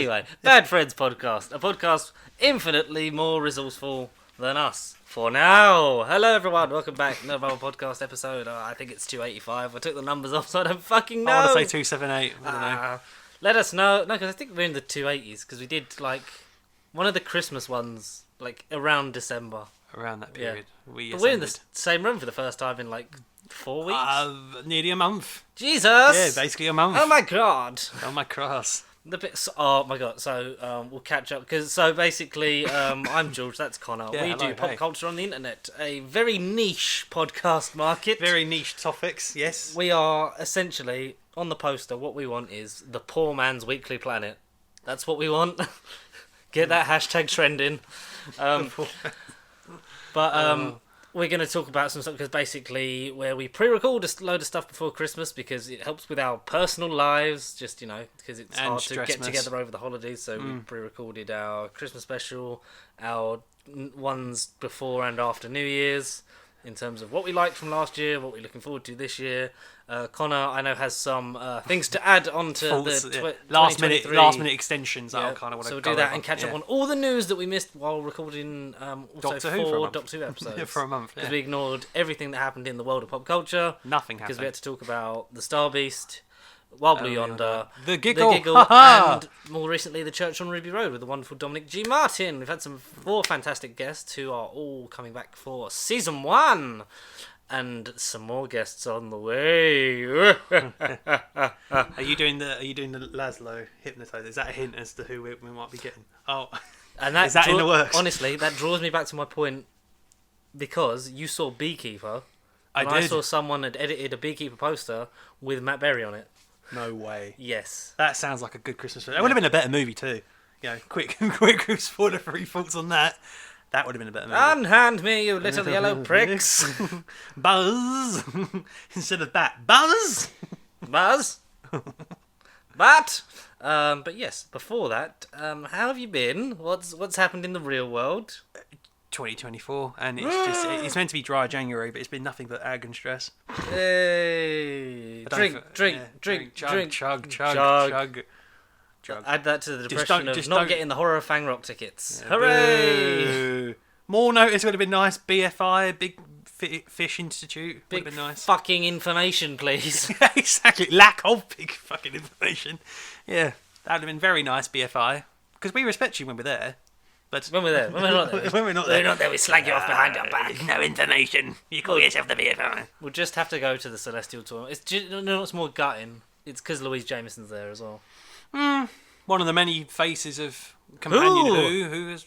Anyway, Bad Friends Podcast. A podcast infinitely more resourceful than us. For now. Hello, everyone. Welcome back. Another podcast episode. I think it's 285. I took the numbers off, so I don't fucking know. I want to say 278. I don't know. Let us know. No, because I think we're in the 280s, because we did, like, one of the Christmas ones, like, around December. Around that period. Yeah. But we're in the same room for the first time in, like, 4 weeks? Nearly a month. Jesus! Yeah, basically a month. Oh my god! Oh my cross. Oh my god! So we'll catch up because basically I'm George. That's Connor. Yeah, we hello, do pop culture on the internet, a very niche podcast market. Very niche topics. Yes. We are essentially on the poster. What we want is the poor man's Weekly Planet. That's what we want. Get that hashtag trending. We're going to talk about some stuff because basically where we pre-record a load of stuff before Christmas because it helps with our personal lives, just, you know, because it's hard to get together over the holidays. So we pre-recorded our Christmas special, our ones before and after New Year's in terms of what we liked from last year, what we're looking forward to this year. Connor, I know, has some things to add on to the last minute extensions. Yeah. Kind of want to so we'll do that and catch up on all the news that we missed while recording Doctor Who episodes. For a month. Because we ignored everything that happened in the world of pop culture. Nothing happened. Because we had to talk about the Star Beast, Wobbly Yonder, the Giggle, and more recently the Church on Ruby Road with the wonderful Dominic G. Martin. We've had some 4 fantastic guests who are all coming back for season 1. And some more guests on the way. Are you doing the Laszlo hypnotizer? Is that a hint as to who we might be getting? Oh, and is that in the works? Honestly, that draws me back to my point because you saw Beekeeper. I saw someone had edited a Beekeeper poster with Matt Berry on it. No way. Yes. That sounds like a good Christmas film. It would have been a better movie too. You know, quick spoiler-free thoughts on that. That would have been a better movie. Unhand me, you little yellow pricks. Buzz. Instead of bat. Buzz. Buzz. Bat. But yes, before that, how have you been? What's happened in the real world? 2024, and it's meant to be dry January, but it's been nothing but ag and stress. Hey. Drink. Chug. Add that to the depression of not getting the Horror of Fang Rock tickets. Yeah, hooray! Boo. More notice would have been nice. BFI, Big Fish Institute, would have been nice. Fucking information, please. Exactly. Lack of big fucking information. Yeah, that would have been very nice, BFI. Because we respect you when we're there. But when we're there. When we're not there. When we're not there, we slag you off behind our back. No information. You call yourself the BFI. We'll just have to go to the Celestial Tournament. It's more gutting. It's because Louise Jameson's there as well. One of the many faces of Companion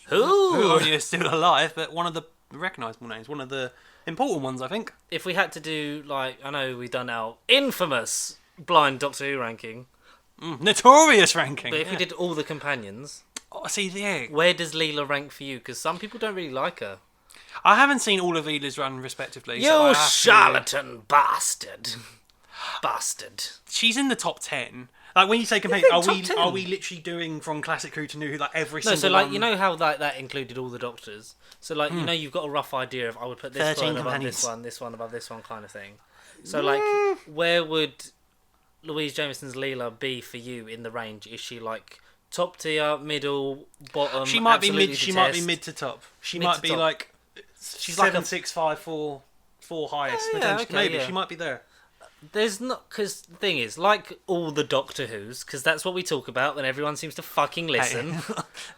who only is still alive, but one of the recognisable names, one of the important ones, I think. If we had to do, like, I know we've done our infamous blind Doctor Who ranking. Notorious ranking. But if we did all the companions, where does Leela rank for you? Because some people don't really like her. I haven't seen all of Leela's run, respectively. You charlatan bastard. Bastard. She's in the top 10. Like, when you say companion, are we literally doing from Classic Who to New Who, like, every single one? No, so, like, you know how that included all the Doctors? So, like, you know, you've got a rough idea of, I would put this one above this one above this one kind of thing. So, like, where would Louise Jameson's Leela be for you in the range? Is she, like, top tier, middle, bottom? She might be mid. She might be mid to top. She might be like she's 7, like 6, 5, 4 highest. Maybe she might be there. There's not, because the thing is, like all the Doctor Who's, because that's what we talk about when everyone seems to fucking listen.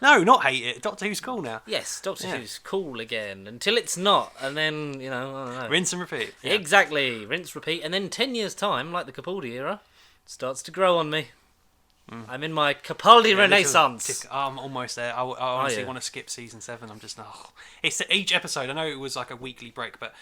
No, not hate it. Doctor Who's cool now. Yes, Doctor Who's cool again, until it's not, and then, you know, I don't know. Rinse and repeat. Yeah. Exactly, rinse, repeat, and then 10 years' time, like the Capaldi era, starts to grow on me. I'm in my Capaldi renaissance. I'm almost there. I honestly want to skip season 7. I'm just, it's each episode. I know it was like a weekly break, but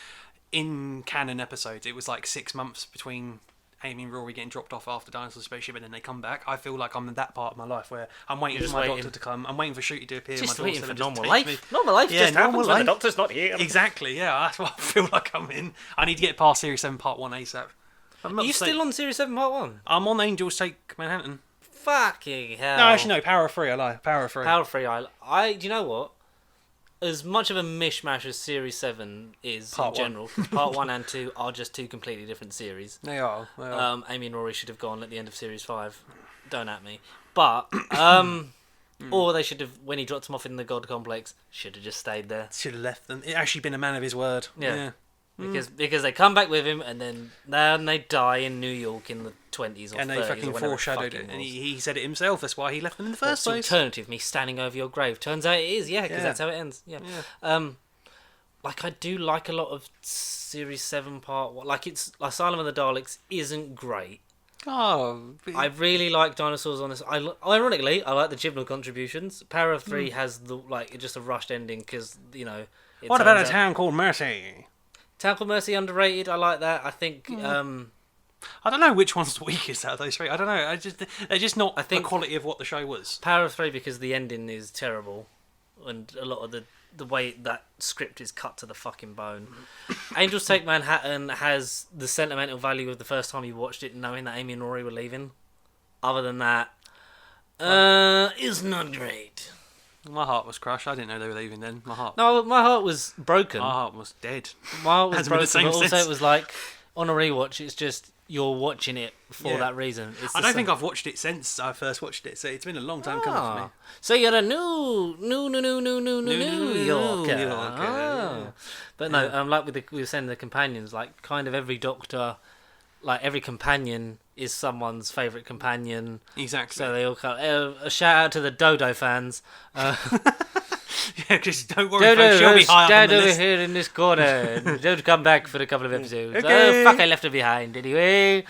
in Canon episodes, it was like 6 months between Amy and Rory getting dropped off after Dinosaur Spaceship and then they come back. I feel like I'm in that part of my life where I'm waiting for my doctor to come. I'm waiting for Shooty to appear. Just my waiting for normal life. Normal life just happens when the doctor's not here. Exactly, yeah. That's what I feel like I'm in. I need to get past Series 7 Part 1 ASAP. Are you still on Series 7 Part 1? I'm on Angels Take Manhattan. Fucking hell. No, actually no. Power of 3, I lie. Power of 3. Power of 3, I do you know what? As much of a mishmash as Series 7 is in general, because Part 1 and 2 are just 2 completely different series. They are. Amy and Rory should have gone at the end of Series 5. Don't at me. But, Or they should have, when he dropped him off in the God Complex, should have just stayed there. Should have left them. It actually been a man of his word. Yeah. Because they come back with him and then they die in New York in the 20s or 30s. And they fucking foreshadowed it. And he said it himself. That's why he left them in the first place. Alternative, me standing over your grave. Turns out it is, because that's how it ends. Yeah. I do like a lot of Series 7 part 1. It's Asylum of the Daleks isn't great. Oh, I really like Dinosaurs on this. Ironically, I like the Chibnall contributions. Power of Three has just a rushed ending because what about a town called Mercy? Town Called Mercy underrated. I like that. I think. I don't know which one's the weakest out of those three. I don't know. They're just not the quality of what the show was. Power of Three because the ending is terrible, and a lot of the way that script is cut to the fucking bone. Angels Take Manhattan has the sentimental value of the first time you watched it, knowing that Amy and Rory were leaving. Other than that, it's not great. My heart was crushed. I didn't know they were leaving then. My heart was broken. My heart was dead. My heart was broken, but also it was like, on a rewatch, it's just, you're watching it for that reason. I don't think I've watched it since I first watched it, so it's been a long time coming for me. So you're a New Yorker. Yeah. But no, like we were saying, the companions, like kind of every Doctor, like every companion is someone's favourite companion. Exactly. So they all come. A shout out to the Dodo fans. Yeah, just don't worry, folks, she'll be high up on the list. Over here in this corner. Don't come back for a couple of episodes. Okay. Oh, fuck, I left her behind anyway.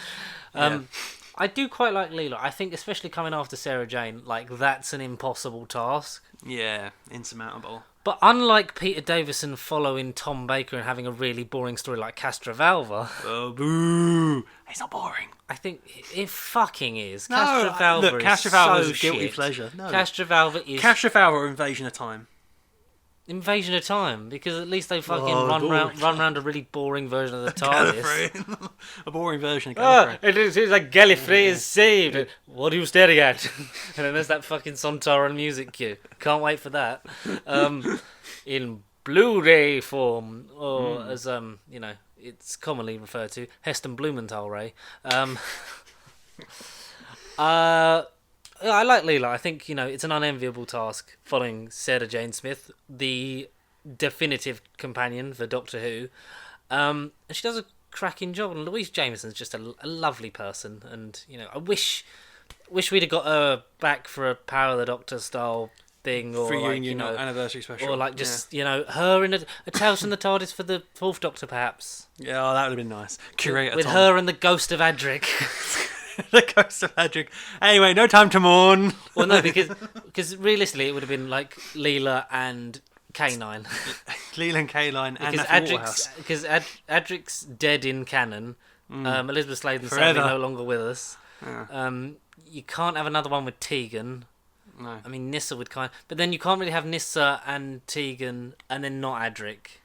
I do quite like Leela. I think, especially coming after Sarah Jane, that's an impossible task. Yeah, insurmountable. But unlike Peter Davison following Tom Baker and having a really boring story like Castrovalva... Oh, boo! It's not boring. I think it fucking is. No, Castrovalva is a guilty pleasure. No. Castrovalva is... Castrovalva or Invasion of Time? Invasion of Time, because at least they fucking run around a really boring version of the TARDIS. A boring version of Gallifrey. It is like Gallifrey is saved. What are you staring at? And then there's that fucking Sontaran music cue. Can't wait for that. In Blu-ray form, or as it's commonly referred to, Heston Blumenthal Ray. I like Leela. I think, it's an unenviable task following Sarah Jane Smith, the definitive companion for Doctor Who. And she does a cracking job. And Louise Jameson's just a lovely person. And, I wish we'd have got her back for a Power of the Doctor style thing. Or reunion, anniversary special. Or her in a Tales from the TARDIS for the Fourth Doctor, perhaps. Yeah, that would have been nice. Curator with Tom. her and the Ghost of Adric. The Ghost of Adric. Anyway, no time to mourn. Well, no, because realistically it would have been like Leela and K9. Leela and K9 and because Adric's dead in canon. Elizabeth Sladen's sadly no longer with us. Yeah. You can't have another one with Tegan. No. I mean, Nyssa would but then you can't really have Nyssa and Tegan and then not Adric.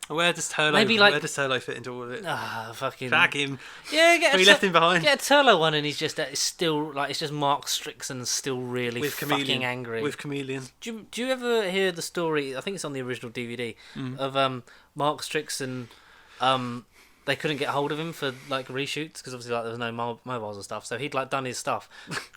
Where does Turlo fit into all of it? Fucking... Fuck him. Yeah, we left him behind. Get a Turlo one and he's just still, it's just Mark Strickson still really fucking angry. With Chameleon. Do you ever hear the story, I think it's on the original DVD, of Mark Strickson, they couldn't get hold of him for reshoots because obviously there was no mobiles and stuff. So he'd done his stuff,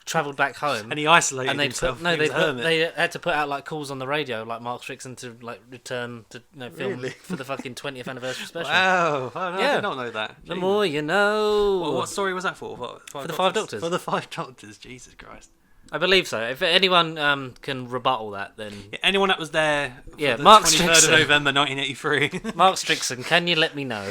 travelled back home, and he isolated himself. They had to put out calls on the radio, Mark Strickson to return to film for the fucking 20th anniversary special. Wow, I did not know that. The more you know. Well, what story was that for? For the Five Doctors. For the Five Doctors. Jesus Christ. I believe so. If anyone can rebuttal that, then... Yeah, anyone that was there for the Mark 23rd Strickson. of November 1983. Mark Strickson, can you let me know?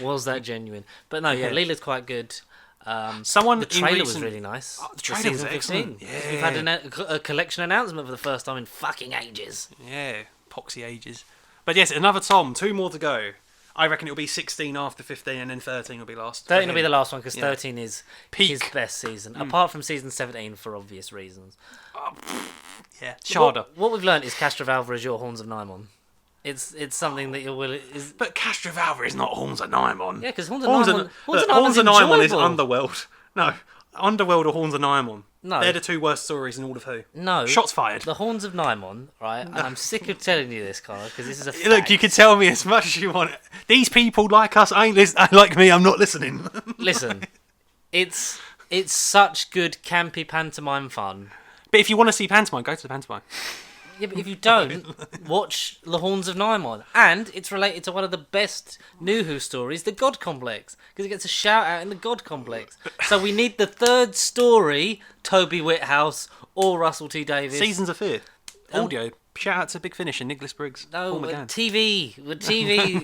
Was that genuine? But no, Leela's quite good. The trailer was really nice. The trailer was excellent. Yeah. We've had a collection announcement for the first time in fucking ages. Yeah, poxy ages. But yes, another Tom. 2 more to go. I reckon it'll be 16 after 15 and then 13 will be last. 13 will be the last one because 13 is peak. His best season. Apart from season 17 for obvious reasons. Yeah, Sharda. What we've learned is Castrovalva is your Horns of Nimon. It's something that you'll... But Castrovalva is not Horns of Nimon. Yeah, because Horns of Nimon... Horns of Nimon is Underworld. No, Underworld or Horns of Nimon. No. They're the 2 worst stories in all of Who. No. Shots fired. The Horns of Nimon, right? And I'm sick of telling you this, Carl, because this is a fact. Look, you can tell me as much as you want. These people like us ain't like me, I'm not listening. Listen, it's such good campy pantomime fun. But if you want to see pantomime, go to the pantomime. Yeah, but if you don't, watch The Horns of Nymon. And it's related to one of the best New Who stories, The God Complex. Because it gets a shout out in The God Complex. So we need the third story, Toby Whithouse or Russell T Davies. Seasons of Fear. Audio. Shout out to Big Finish and Nicholas Briggs. No, TV. With TV.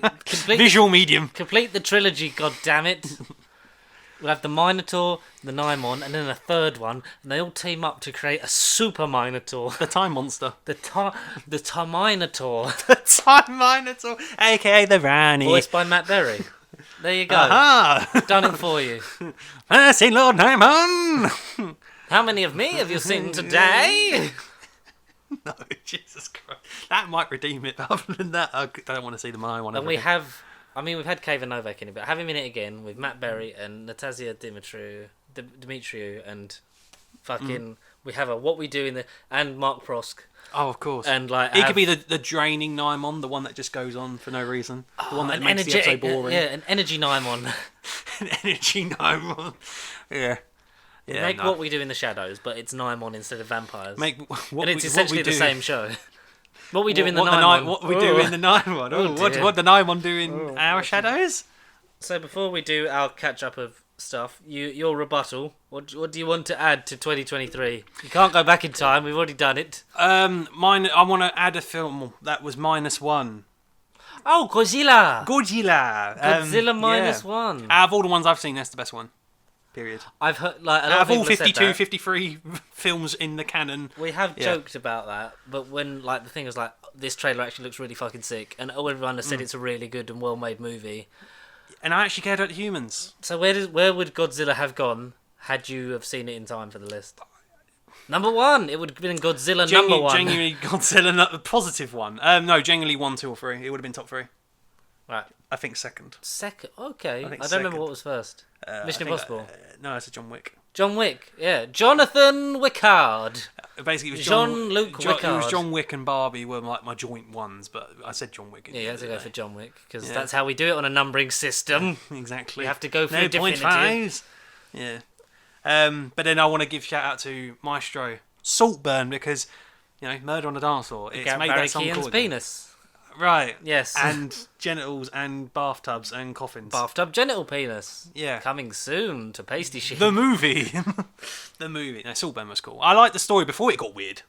Visual medium. Complete the trilogy, goddammit. We'll have the Minotaur, the Nymon, and then a third one, and they all team up to create a super Minotaur. The Time Monster. The Minotaur. The Time Minotaur, a.k.a. the Rani. Voiced by Matt Berry. There you go. Aha! Done it for you. I've seen Lord Nymon! How many of me have you seen today? No, Jesus Christ. That might redeem it, but other than that, I don't want to see the Mine one. And we've had Kevin Novak in it, but have him in it again with Matt Berry and Natasha Dimitriou and fucking we have a What We Do in the and Mark Prosk. Oh, of course. And like it could be the draining Nymon, the one that just goes on for no reason, the one that makes the episode boring. Yeah, an energy Nymon. An energy Nymon. Yeah. Yeah, What We Do in the Shadows, but it's Nymon instead of vampires. It's essentially the same show. What we do in the Nymon. What we do in the Nymon. What the Nymon do in our shadows? So before we do our catch up of stuff, your rebuttal. What do you want to add to 2023? You can't go back in time. We've already done it. I want to add a film that was -1. Oh, Godzilla. Godzilla -1. Out of all the ones I've seen, that's the best one. Period. I've heard like a lot out of all 52, 53 films in the canon. We have joked about that, but when like the thing was like this trailer actually looks really fucking sick, and everyone has said it's a really good and well made movie. And I actually cared about the humans. So where would Godzilla have gone had you have seen it in time for the list? Number 1. It would have been Godzilla number 1. Genuinely Godzilla, a positive one. No, genuinely 1, 2, or 3. It would have been top 3. Right. I think second. Okay. I don't remember what was first. Mission Impossible. No, it's a John Wick. John Wick, yeah. Jonathan Wickard. Basically, it was Jean-Luc Wickard. It was John Wick and Barbie were like my joint ones, but I said John Wick. Yeah, you have to go for John Wick, because that's how we do it on a numbering system. Exactly. You have to go for a definitive. Yeah. But then I want to give shout out to Maestro Saltburn, because, Murder on the Dance Floor. It's made Barry that song Keoghan's cool. penis. Right. Yes. And genitals and bathtubs and coffins. Bathtub genital penis. Yeah. Coming soon to Pasty Sheet. The movie. The movie. No, Saltburn was cool. I liked the story before it got weird.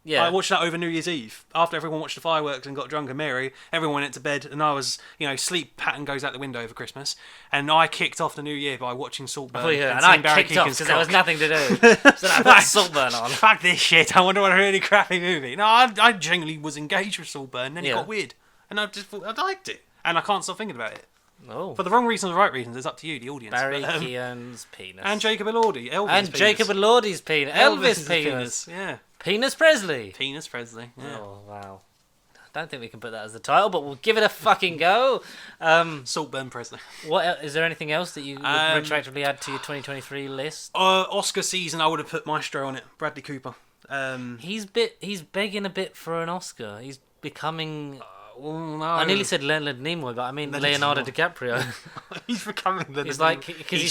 Yeah. I watched that over New Year's Eve. After everyone watched the fireworks and got drunk and merry, everyone went to bed, and I was, sleep pattern goes out the window over Christmas, and I kicked off the New Year by watching Saltburn. And I kicked off because there was nothing to do. So I put Saltburn on. Fuck this shit, I wonder what a really crappy movie. No, I genuinely was engaged with Saltburn, and then it got weird. And I just thought I liked it. And I can't stop thinking about it. Oh. For the wrong reasons or the right reasons, it's up to you, the audience. Barry Keoghan's penis. And Jacob Elordi. Jacob Elordi's penis. Elvis' penis. Yeah. Penis Presley. Penis Presley. Yeah. Oh, wow. I don't think we can put that as the title, but we'll give it a fucking go. Saltburn Presley. Is there anything else that you would retroactively add to your 2023 list? Oscar season, I would have put Maestro on it. Bradley Cooper. He's begging a bit for an Oscar. He's becoming... no. I nearly said Leonard Nimoy, but I mean Leonardo DiCaprio. He's becoming the... He's like... Because he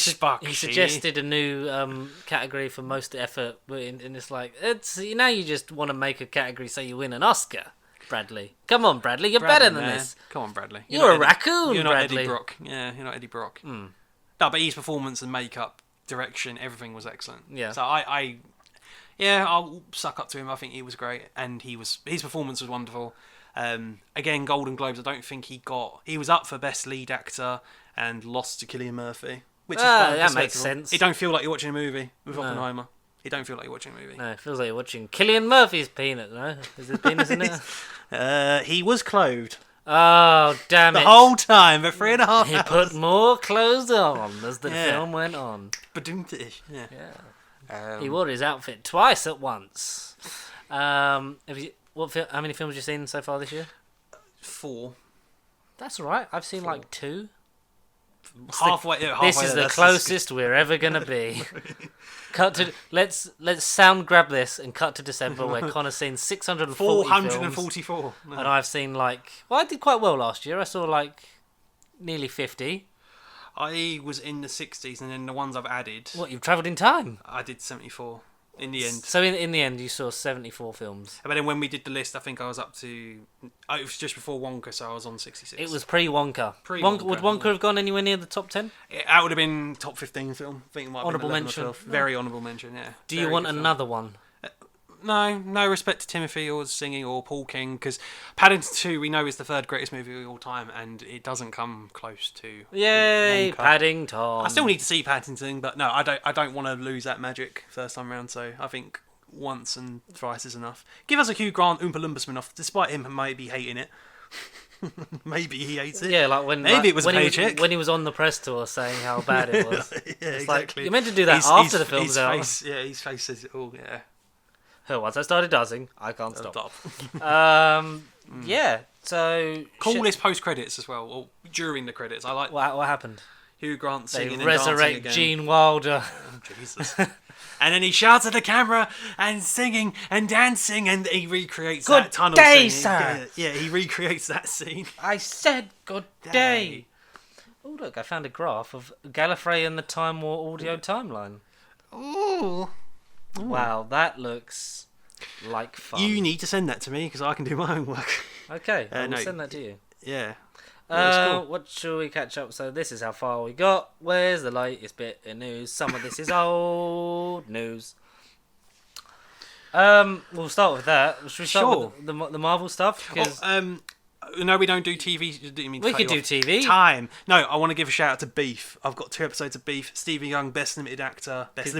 suggested a new category for most effort, and it's like... you just want to make a category so you win an Oscar, Bradley. Come on, Bradley, you're better than this. Come on, Bradley. You're a raccoon, You're not Bradley. Eddie Brock. Yeah, you're not Eddie Brock. No, but his performance and makeup, direction, everything was excellent. Yeah. So I'll suck up to him. I think he was great, and his performance was wonderful. Again, Golden Globes, I don't think he was up for Best Lead Actor and lost to Cillian Murphy, which is that makes sense. It don't feel like you're watching a movie with Oppenheimer. It don't feel like you're watching a movie. No, it feels like you're watching Cillian Murphy's penis, no? Is his penis in it? He was clothed. Oh, damn it. The whole time, for 3.5 hours. He put more clothes on as the film went on. Yeah. He wore his outfit twice at once. How many films have you seen so far this year? 4. That's all right. I've seen 2. Halfway. This is the closest we're ever gonna be. Let's sound grab this and cut to December, where Connor's seen 444 films, and I've seen I did quite well last year. I saw nearly 50. I was in the 60s, and then the ones I've added. What, you've travelled in time? I did 74. in the end. So in the end, you saw 74 films. But then when we did the list, I think I was up to... it was just before Wonka, so I was on 66. It was pre-Wonka. Pre-Wonka. Would Wonka have gone anywhere near the top 10? That would have been top 15 film. I think it might have honourable been mention. Very honourable mention, yeah. Do you want another one? No respect to Timothy or singing or Paul King, because Paddington 2 we know is the third greatest movie of all time, and it doesn't come close to Yay, Wonka. Paddington. I still need to see Paddington, but no, I don't want to lose that magic first time round, so I think once and thrice is enough. Give us a Hugh Grant Oompa Loompa spin-off, despite him maybe hating it. Maybe he hates it. Yeah, like when maybe it was a paycheck. When he was on the press tour saying how bad it was. Yeah, it's exactly. Like, you're meant to do that after the film's out. His face says it all, yeah. Once I started dancing, I can't stop. Yeah, so... Coolest post-credits as well, or during the credits. I like... What happened? Hugh Grant singing they and dancing resurrect again. Gene Wilder. Oh, Jesus. And then he shouts at the camera and singing and dancing, and he recreates that tunnel day, scene. sir. Yeah, he recreates that scene. I said good day. Oh, look, I found a graph of Gallifrey and the Time War audio timeline. Ooh. Wow, that looks like fun. You need to send that to me, because I can do my homework. Okay, I'll send that to you. Yeah. Cool. What shall we catch up? So this is how far we got. Where's the latest bit of news? Some of this is old news. We'll start with that. Should we start with the Marvel stuff? No, we don't do TV. We could do TV. Time. No, I want to give a shout out to Beef. I've got 2 episodes of Beef. Stephen Young, best limited actor. He's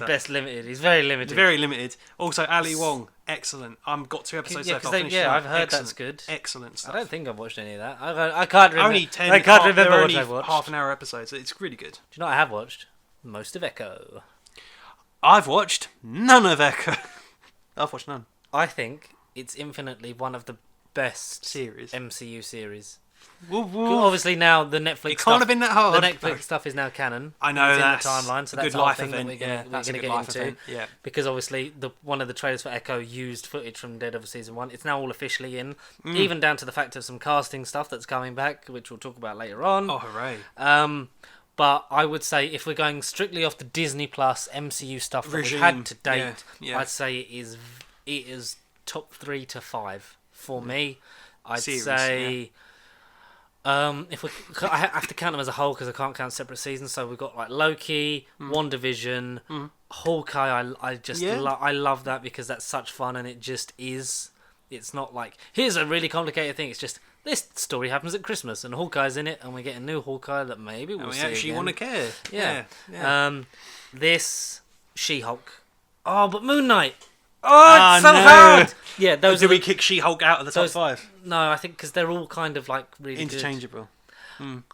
best limited. He's very limited. Very limited. Also, Ali Wong, excellent. I've got 2 episodes left. I've heard that's good. Excellent stuff. I don't think I've watched any of that. I can't remember. Only 10. I can't remember what I've watched. Half an hour episodes. It's really good. Do you know what I have watched? Most of Echo. I've watched none of Echo. I've watched none. I think it's infinitely one of the best series. MCU series. Woo. Obviously now the Netflix it can't have been that hard. The Netflix stuff is now canon. I know that's in the timeline, so that's good our life thing event. that we're going to get into. Event. Yeah. Because obviously one of the trailers for Echo used footage from Daredevil season 1. It's now all officially in, even down to the fact of some casting stuff that's coming back, which we'll talk about later on. Oh, hooray! But I would say if we're going strictly off the Disney Plus MCU stuff that we've had to date, I'd say it is top 3 to 5 for me. I'd say if I have to count them as a whole because I can't count separate seasons. So we've got like Loki, WandaVision, Hawkeye. I love that because that's such fun and it just is. It's not like here's a really complicated thing. It's just this story happens at Christmas and Hawkeye's in it and we get a new Hawkeye that maybe we'll see again. We actually want to care. Yeah. This She-Hulk. Oh, but Moon Knight. Oh, it's so hard. Yeah, those. Did we kick She-Hulk out of the top 5? No, I think because they're all kind of like really interchangeable.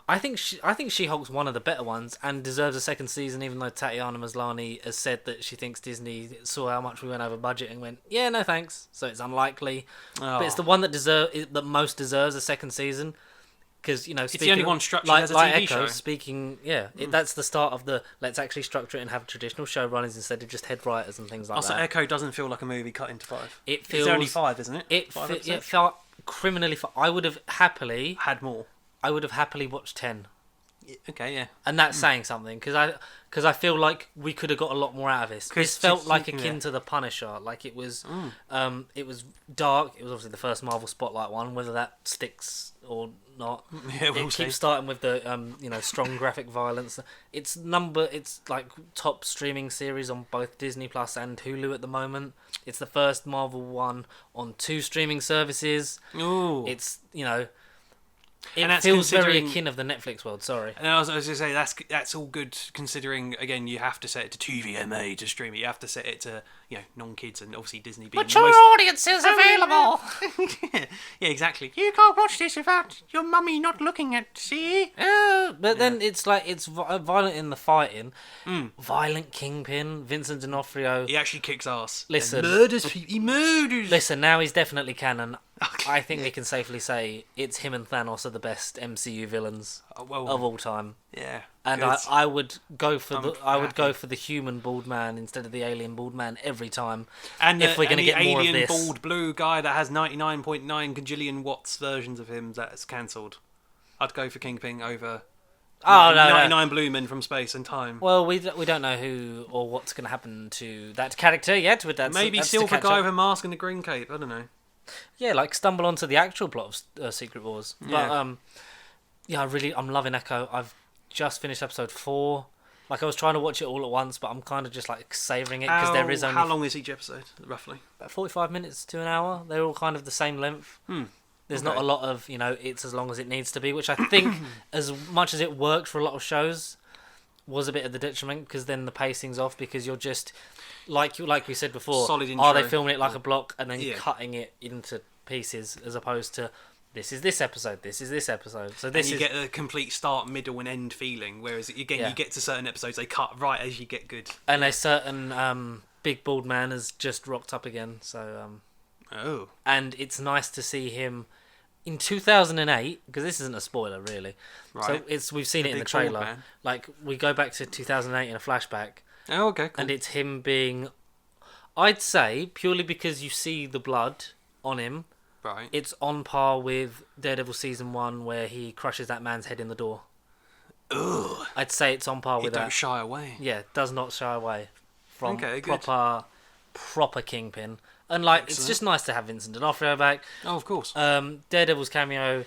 I think She-Hulk's one of the better ones and deserves a second season. Even though Tatiana Maslany has said that she thinks Disney saw how much we went over budget and went, yeah, no thanks. So it's unlikely. But it's the one that most deserves a second season. Because it's the only one structured as a TV show. That's the start of the let's actually structure it and have traditional showrunners instead of just head writers and things like also, that. Echo doesn't feel like a movie cut into 5. It's only 5, isn't it? It felt criminally. I would have happily had more. I would have happily watched 10. Okay, yeah. And that's saying something because I feel like we could have got a lot more out of this. This felt like akin to The Punisher. Like it was dark. It was obviously the first Marvel Spotlight one. Whether that sticks or not, it keeps starting with the strong graphic violence. It's like top streaming series on both Disney Plus and Hulu at the moment. It's the first Marvel one on 2 streaming services. Ooh. It's It feels very akin of the Netflix world, sorry. And I was going to say, that's all good considering, again, you have to set it to TVMA to stream it. You have to set it to, non-kids and obviously Disney being mature audience is available! Yeah, exactly. You can't watch this without your mummy not looking at, see? But then it's like, it's violent in the fighting. Violent Kingpin, Vincent D'Onofrio. He actually kicks ass. Listen. He murders. Listen, now he's definitely canon. Okay. I think we can safely say it's him and Thanos are the best MCU villains of all time. Yeah, and I would go for the human bald man instead of the alien bald man every time. And if we're going to get more of this, alien bald blue guy that has 99.9 gajillion watts versions of him that's cancelled, I'd go for Kingpin over Oh, no, 99 Blue Men from Space and Time. Well, we don't know who or what's going to happen to that character yet. With that, maybe silver guy with a mask and a green cape. I don't know. Yeah, like stumble onto the actual plot of Secret Wars. Yeah. But I'm loving Echo. I've just finished episode 4. Like I was trying to watch it all at once, but I'm kind of just like savouring it because there is only. How long is each episode, roughly? About 45 minutes to an hour. They're all kind of the same length. There's not a lot of, it's as long as it needs to be, which I think, as much as it worked for a lot of shows, was a bit of the detriment because then the pacing's off because you're just, like we said before, solid intro. Are they filming it like a block and then cutting it into pieces as opposed to this is this episode, this is this episode. So this and you get a complete start, middle, and end feeling. Whereas again, you get to certain episodes, they cut right as you get good. And a certain big bald man has just rocked up again. So and it's nice to see him in 2008 because this isn't a spoiler really. Right. So we've seen it in the trailer. Like we go back to 2008 in a flashback. Oh, okay, cool. And it's him being, I'd say, purely because you see the blood on him. Right. It's on par with Daredevil season 1 where he crushes that man's head in the door. Ugh. I'd say it's on par with that. Don't shy away. Yeah, does not shy away from good. proper Kingpin. And like, Excellent. It's just nice to have Vincent D'Onofrio back. Oh, of course. Daredevil's cameo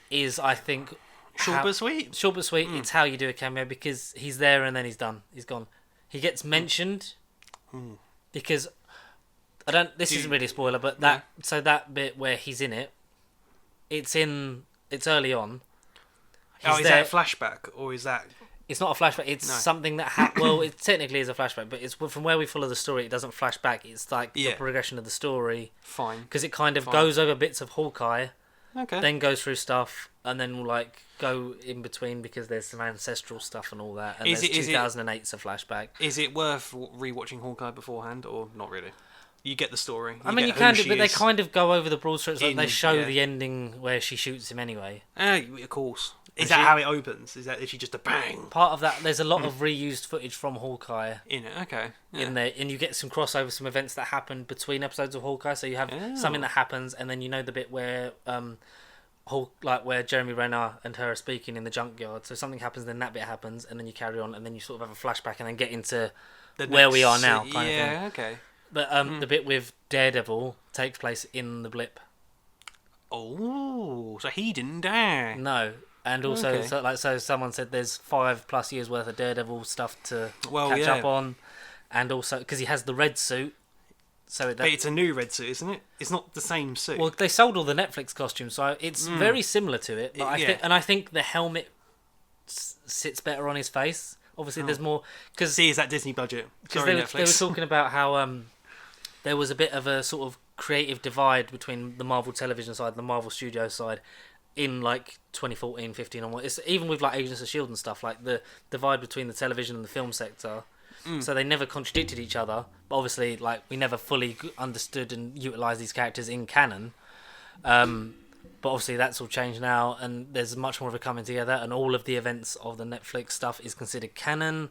is, I think, short but sweet. Short but sweet. It's how you do a cameo because he's there and then he's done. He's gone. He gets mentioned because This isn't really a spoiler, but that bit where he's in it, it's early on. Is that a flashback or is that? It's not a flashback. It's something that well, it technically is a flashback, but it's from where we follow the story. It doesn't flash back. It's like the progression of the story. Fine. Because it kind of goes over bits of Hawkeye. Okay. Then goes through stuff, and then will like go in between because there's some ancestral stuff and all that. And 2008's a flashback. Is it worth rewatching Hawkeye beforehand or not really? You get the story. I mean, you can do, but they kind of go over the broad strokes. Like they show the ending where she shoots him anyway. Of course. Is that how it opens? Is she just a bang? Part of that, there's a lot of reused footage from Hawkeye in it. Okay. In there, and you get some crossover, some events that happen between episodes of Hawkeye. So you have something that happens, and then the bit where where Jeremy Renner and her are speaking in the junkyard. So something happens, then that bit happens, and then you carry on, and then you sort of have a flashback, and then get into where we are now. Kind of thing. Okay. But the bit with Daredevil takes place in the blip. Oh, so he didn't die. No, and also so someone said there's 5+ years worth of Daredevil stuff to catch up on, and also because he has the red suit. But it's a new red suit, isn't it? It's not the same suit. Well, they sold all the Netflix costumes, so it's very similar to it. But I think the helmet sits better on his face. Obviously, there's more because is that Disney budget? Because they were talking about how there was a bit of a sort of creative divide between the Marvel television side and the Marvel studio side in like 2014, 15 onward. It's even with like Agents of S.H.I.E.L.D. and stuff, like the divide between the television and the film sector. So they never contradicted each other, but obviously like we never fully understood and utilised these characters in canon. But obviously that's all changed now, and there's much more of a coming together, and all of the events of the Netflix stuff is considered canon.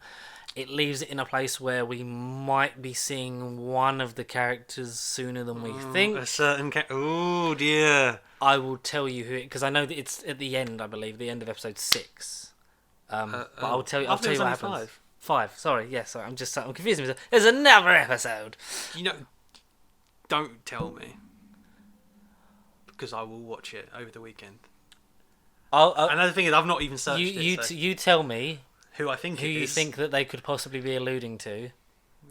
It leaves it in a place where we might be seeing one of the characters sooner than we think. A certain oh dear. I will tell you who because I know that it's at the end, I believe, the end of episode 6. But I'll tell you what happens. 5. Sorry, yes, I'm confusing myself. There's another episode. Don't tell me. Because I will watch it over the weekend. Another thing is I've not even searched it. You tell me who I think who you think that they could possibly be alluding to.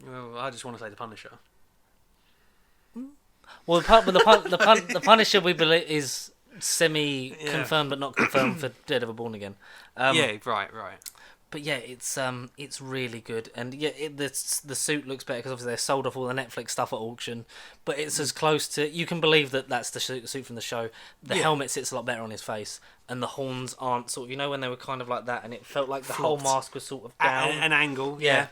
Well, I just want to say the Punisher. Well, the Punisher we believe is semi-confirmed but not confirmed for Daredevil Born Again. Right. But yeah, it's really good, and the suit looks better because obviously they sold off all the Netflix stuff at auction. But it's as close to you can believe that that's the suit from the show. The helmet sits a lot better on his face, and the horns aren't sort of when they were kind of like that, and it felt like the whole mask was sort of down an angle. Yeah.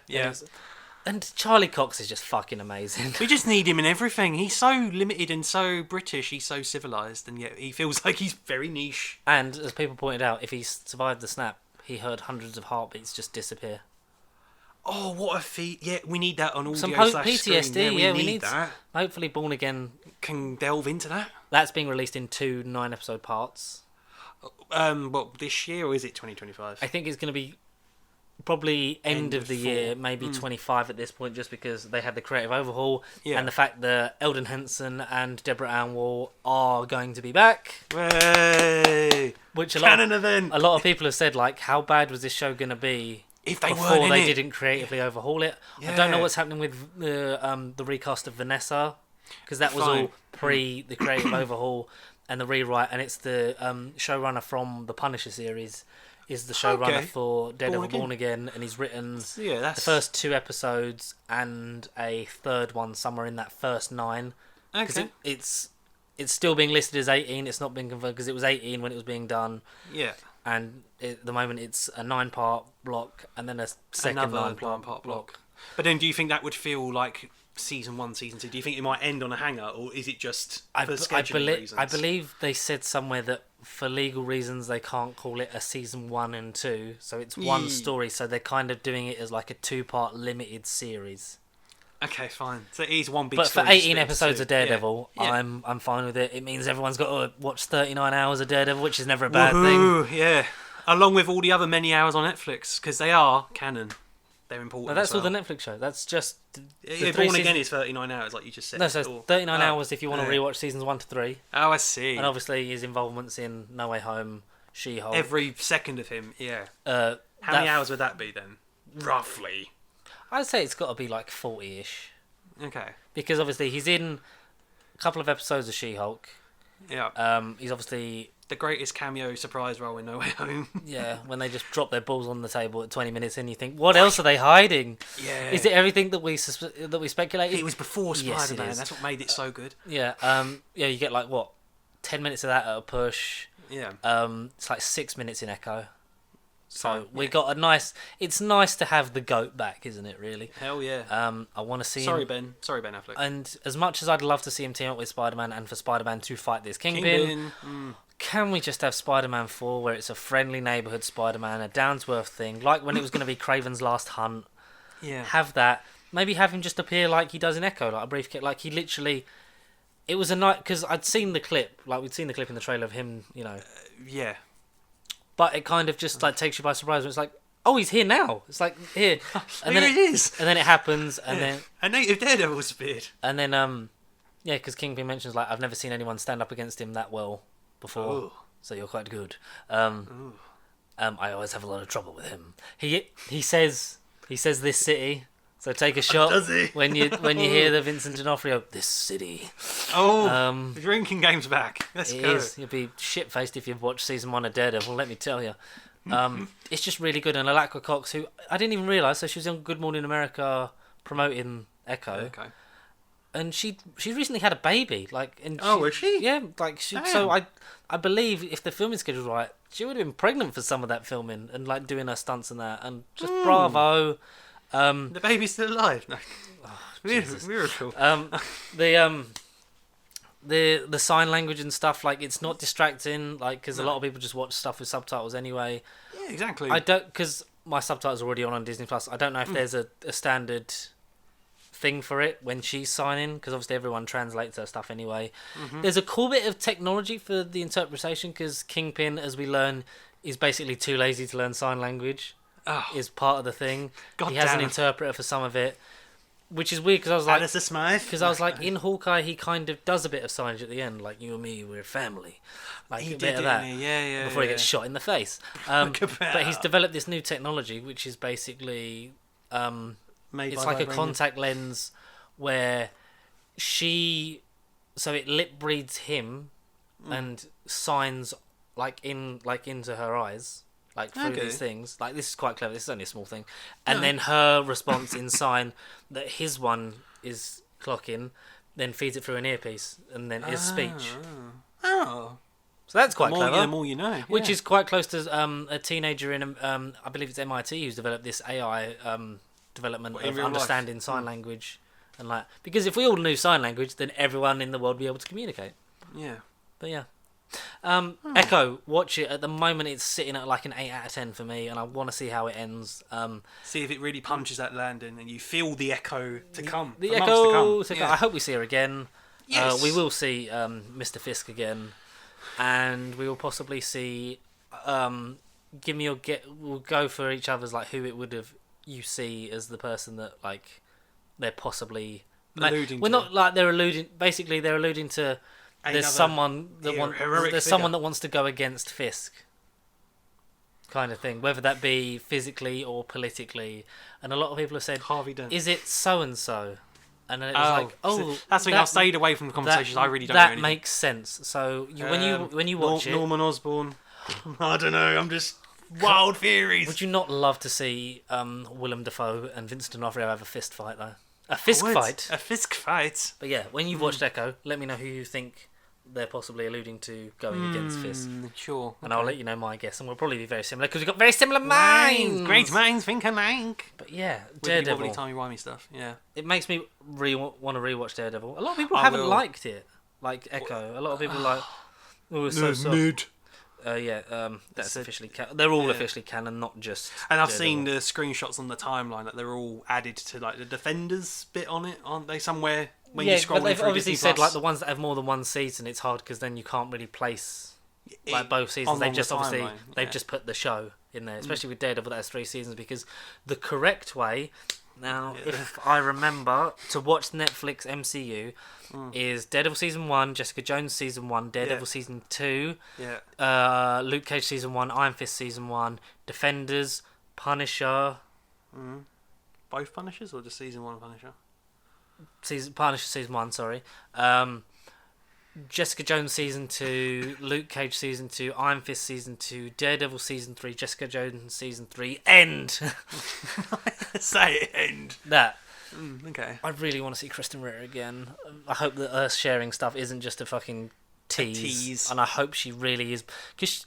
And Charlie Cox is just fucking amazing. We just need him in everything. He's so limited and so British. He's so civilised, and yet he feels like he's very niche. And as people pointed out, if he survived the snap, he heard hundreds of heartbeats just disappear. Oh, what a feat! Yeah, we need that on audio some PTSD. Screen. Yeah, we need that. Hopefully, Born Again can delve into that. That's being released in 2 9-episode parts. What, this year, or is it 2025? I think it's going to be probably end of the year, maybe 25 at this point, just because they had the creative overhaul and the fact that Eldon Henson and Deborah Anwar are going to be back. Way! Which a lot of people have said, like, how bad was this show going to be if they before they didn't creatively overhaul it? Yeah. I don't know what's happening with the recast of Vanessa, because that was all pre the creative overhaul and the rewrite, and it's the showrunner from the Punisher series is the showrunner for Daredevil Born Again, and he's written the first 2 episodes and a third one somewhere in that first 9. Okay. It's still being listed as 18. It's not been confirmed because it was 18 when it was being done. Yeah. And at the moment it's a 9-part block and then a second 9-part block. But then do you think that would feel like season 1, season 2? Do you think it might end on a hanger, or is it just for scheduling reasons? I believe they said somewhere that for legal reasons they can't call it a season 1 and 2, so it's one story, so they're kind of doing it as like a 2-part limited series. Okay, fine. So it is one big but story. But for 18 episodes of Daredevil, I'm fine with it. It means everyone's got to watch 39 hours of Daredevil, which is never a bad thing. Yeah. Along with all the other many hours on Netflix, because they are canon. They're important. No, that's all the Netflix show. That's just... Born Again is 39 hours, like you just said. No, so it's 39 hours if you want to rewatch seasons 1 to 3. Oh, I see. And obviously his involvements in No Way Home, She-Hulk. Every second of him, How many hours would that be then? Roughly. I'd say it's got to be like 40-ish. Okay. Because obviously he's in a couple of episodes of She-Hulk. Yeah. He's obviously... the greatest cameo surprise role in No Way Home. Yeah, when they just drop their balls on the table at 20 minutes in, you think, what else are they hiding? Yeah. Is it everything that we speculated? It was before Spider-Man. Yes, that's what made it so good. Yeah. You get like, 10 minutes of that at a push. Yeah. It's like 6 minutes in Echo. So we got a nice... It's nice to have the GOAT back, isn't it, really? Hell yeah. I want to see Sorry, him... Sorry, Ben Affleck. And as much as I'd love to see him team up with Spider-Man and for Spider-Man to fight this Kingpin... Can we just have Spider-Man 4 where it's a friendly neighbourhood Spider-Man, a down-to-earth thing, like when it was going to be Kraven's Last Hunt? Yeah. Have that. Maybe have him just appear like he does in Echo, like a brief kit. Like he literally... It was a night... Because I'd seen the clip. Like we'd seen the clip in the trailer of him, yeah. But it kind of just like takes you by surprise. It's like, oh, he's here now. It's like, here. And here then he is. And then it happens, and then... A native Daredevil's appeared. And then, because Kingpin mentions, like, I've never seen anyone stand up against him that well before. Ooh. So you're quite good. I always have a lot of trouble with him. He says this city. So take a shot. Does he? when you hear the Vincent D'Onofrio, this city. Oh, the drinking game's back. Let's go. Is. You'll be shit faced if you've watched season 1 of Daredevil. Let me tell you. It's just really good. And Alakwa Cox, who I didn't even realise, so she was on Good Morning America promoting Echo. Okay. And she recently had a baby, is she? Yeah, so I believe if the filming schedule's right, she would have been pregnant for some of that filming and like doing her stunts and that, and just bravo. The baby's still alive. No. Miracle. The sign language and stuff, like it's not distracting, like because a lot of people just watch stuff with subtitles anyway. Yeah, exactly. I don't, because my subtitles are already on Disney Plus. I don't know if there's a standard thing for it when she's signing, because obviously everyone translates her stuff anyway. There's a cool bit of technology for the interpretation, because Kingpin, as we learn, is basically too lazy to learn sign language. Is part of the thing. He has an interpreter for some of it, which is weird, because I was like, in Hawkeye he kind of does a bit of signage at the end, like, you and me, we're family, like he a bit of that, before he gets shot in the face. But he's developed this new technology, which is basically it's like a contact lens where so it lip reads him and signs into her eyes, like through these things. Like, this is quite clever. This is only a small thing. And then her response in sign that his one is clocking, then feeds it through an earpiece, and then his speech. Oh. So that's quite clever. The more you know. Yeah. Which is quite close to a teenager in, I believe it's MIT, who's developed this AI development of understanding sign language. And because if we all knew sign language, then everyone in the world would be able to communicate. Yeah. But yeah. Echo, watch it. At the moment it's sitting at like an 8 out of 10 for me, and I want to see how it ends. See if it really punches that landing and you feel the echo to come. The echo to come. Yeah. I hope we see her again. Yes. We will see Mr. Fisk again. and we will possibly see. Give me or get. We'll go for each other's like who it would have you see as the person that like they're possibly alluding. We're to. not like they're alluding. Basically, they're alluding to. There's someone that someone that wants to go against Fisk. Kind of thing, whether that be physically or politically, and a lot of people have said, Harvey Dent. Is it so and so? And then it was that's the thing. I've stayed away from the conversations. I really don't know anything. That makes sense. So when you watch it, Norman Osborn. I don't know. I'm just wild theories. Would you not love to see Willem Dafoe and Vincent D'Onofrio have a fist fight though? A Fisk fight. A Fisk fight. But yeah, when you've watched Echo, let me know who you think they're possibly alluding to going against Fisk. Sure. And I'll let you know my guess, and we'll probably be very similar because we've got very similar minds. Great minds think alike. But yeah, Daredevil. Wibbly timey-wimey stuff. Yeah. It makes me want to rewatch Daredevil. A lot of people haven't liked it, like Echo. A lot of people are like, oh, it's so mid. That's officially they're all officially canon, not just. And I've Daredevil. seen the screenshots on the timeline that they're all added to like the Defenders bit on it, aren't they? Somewhere. When you scroll but they've obviously Disney said Plus. like the ones that have more than one season, it's hard because then you can't really place like both seasons. They've just just put the show in there, especially with Daredevil that has 3 seasons. Because the correct way now, if I remember, to watch Netflix MCU is Daredevil season 1, Jessica Jones season 1, Daredevil season 2, Luke Cage season 1, Iron Fist season 1, Defenders, Punisher. Both Punishers or just season 1 Punisher? Punisher season 1, sorry. Jessica Jones season 2, Luke Cage season 2, Iron Fist season 2, Daredevil season 3, Jessica Jones season 3, end. Say it, end. That. Okay. I really want to see Kristen Ritter again. I hope that Earth sharing stuff isn't just a fucking tease. And I hope she really is. Because,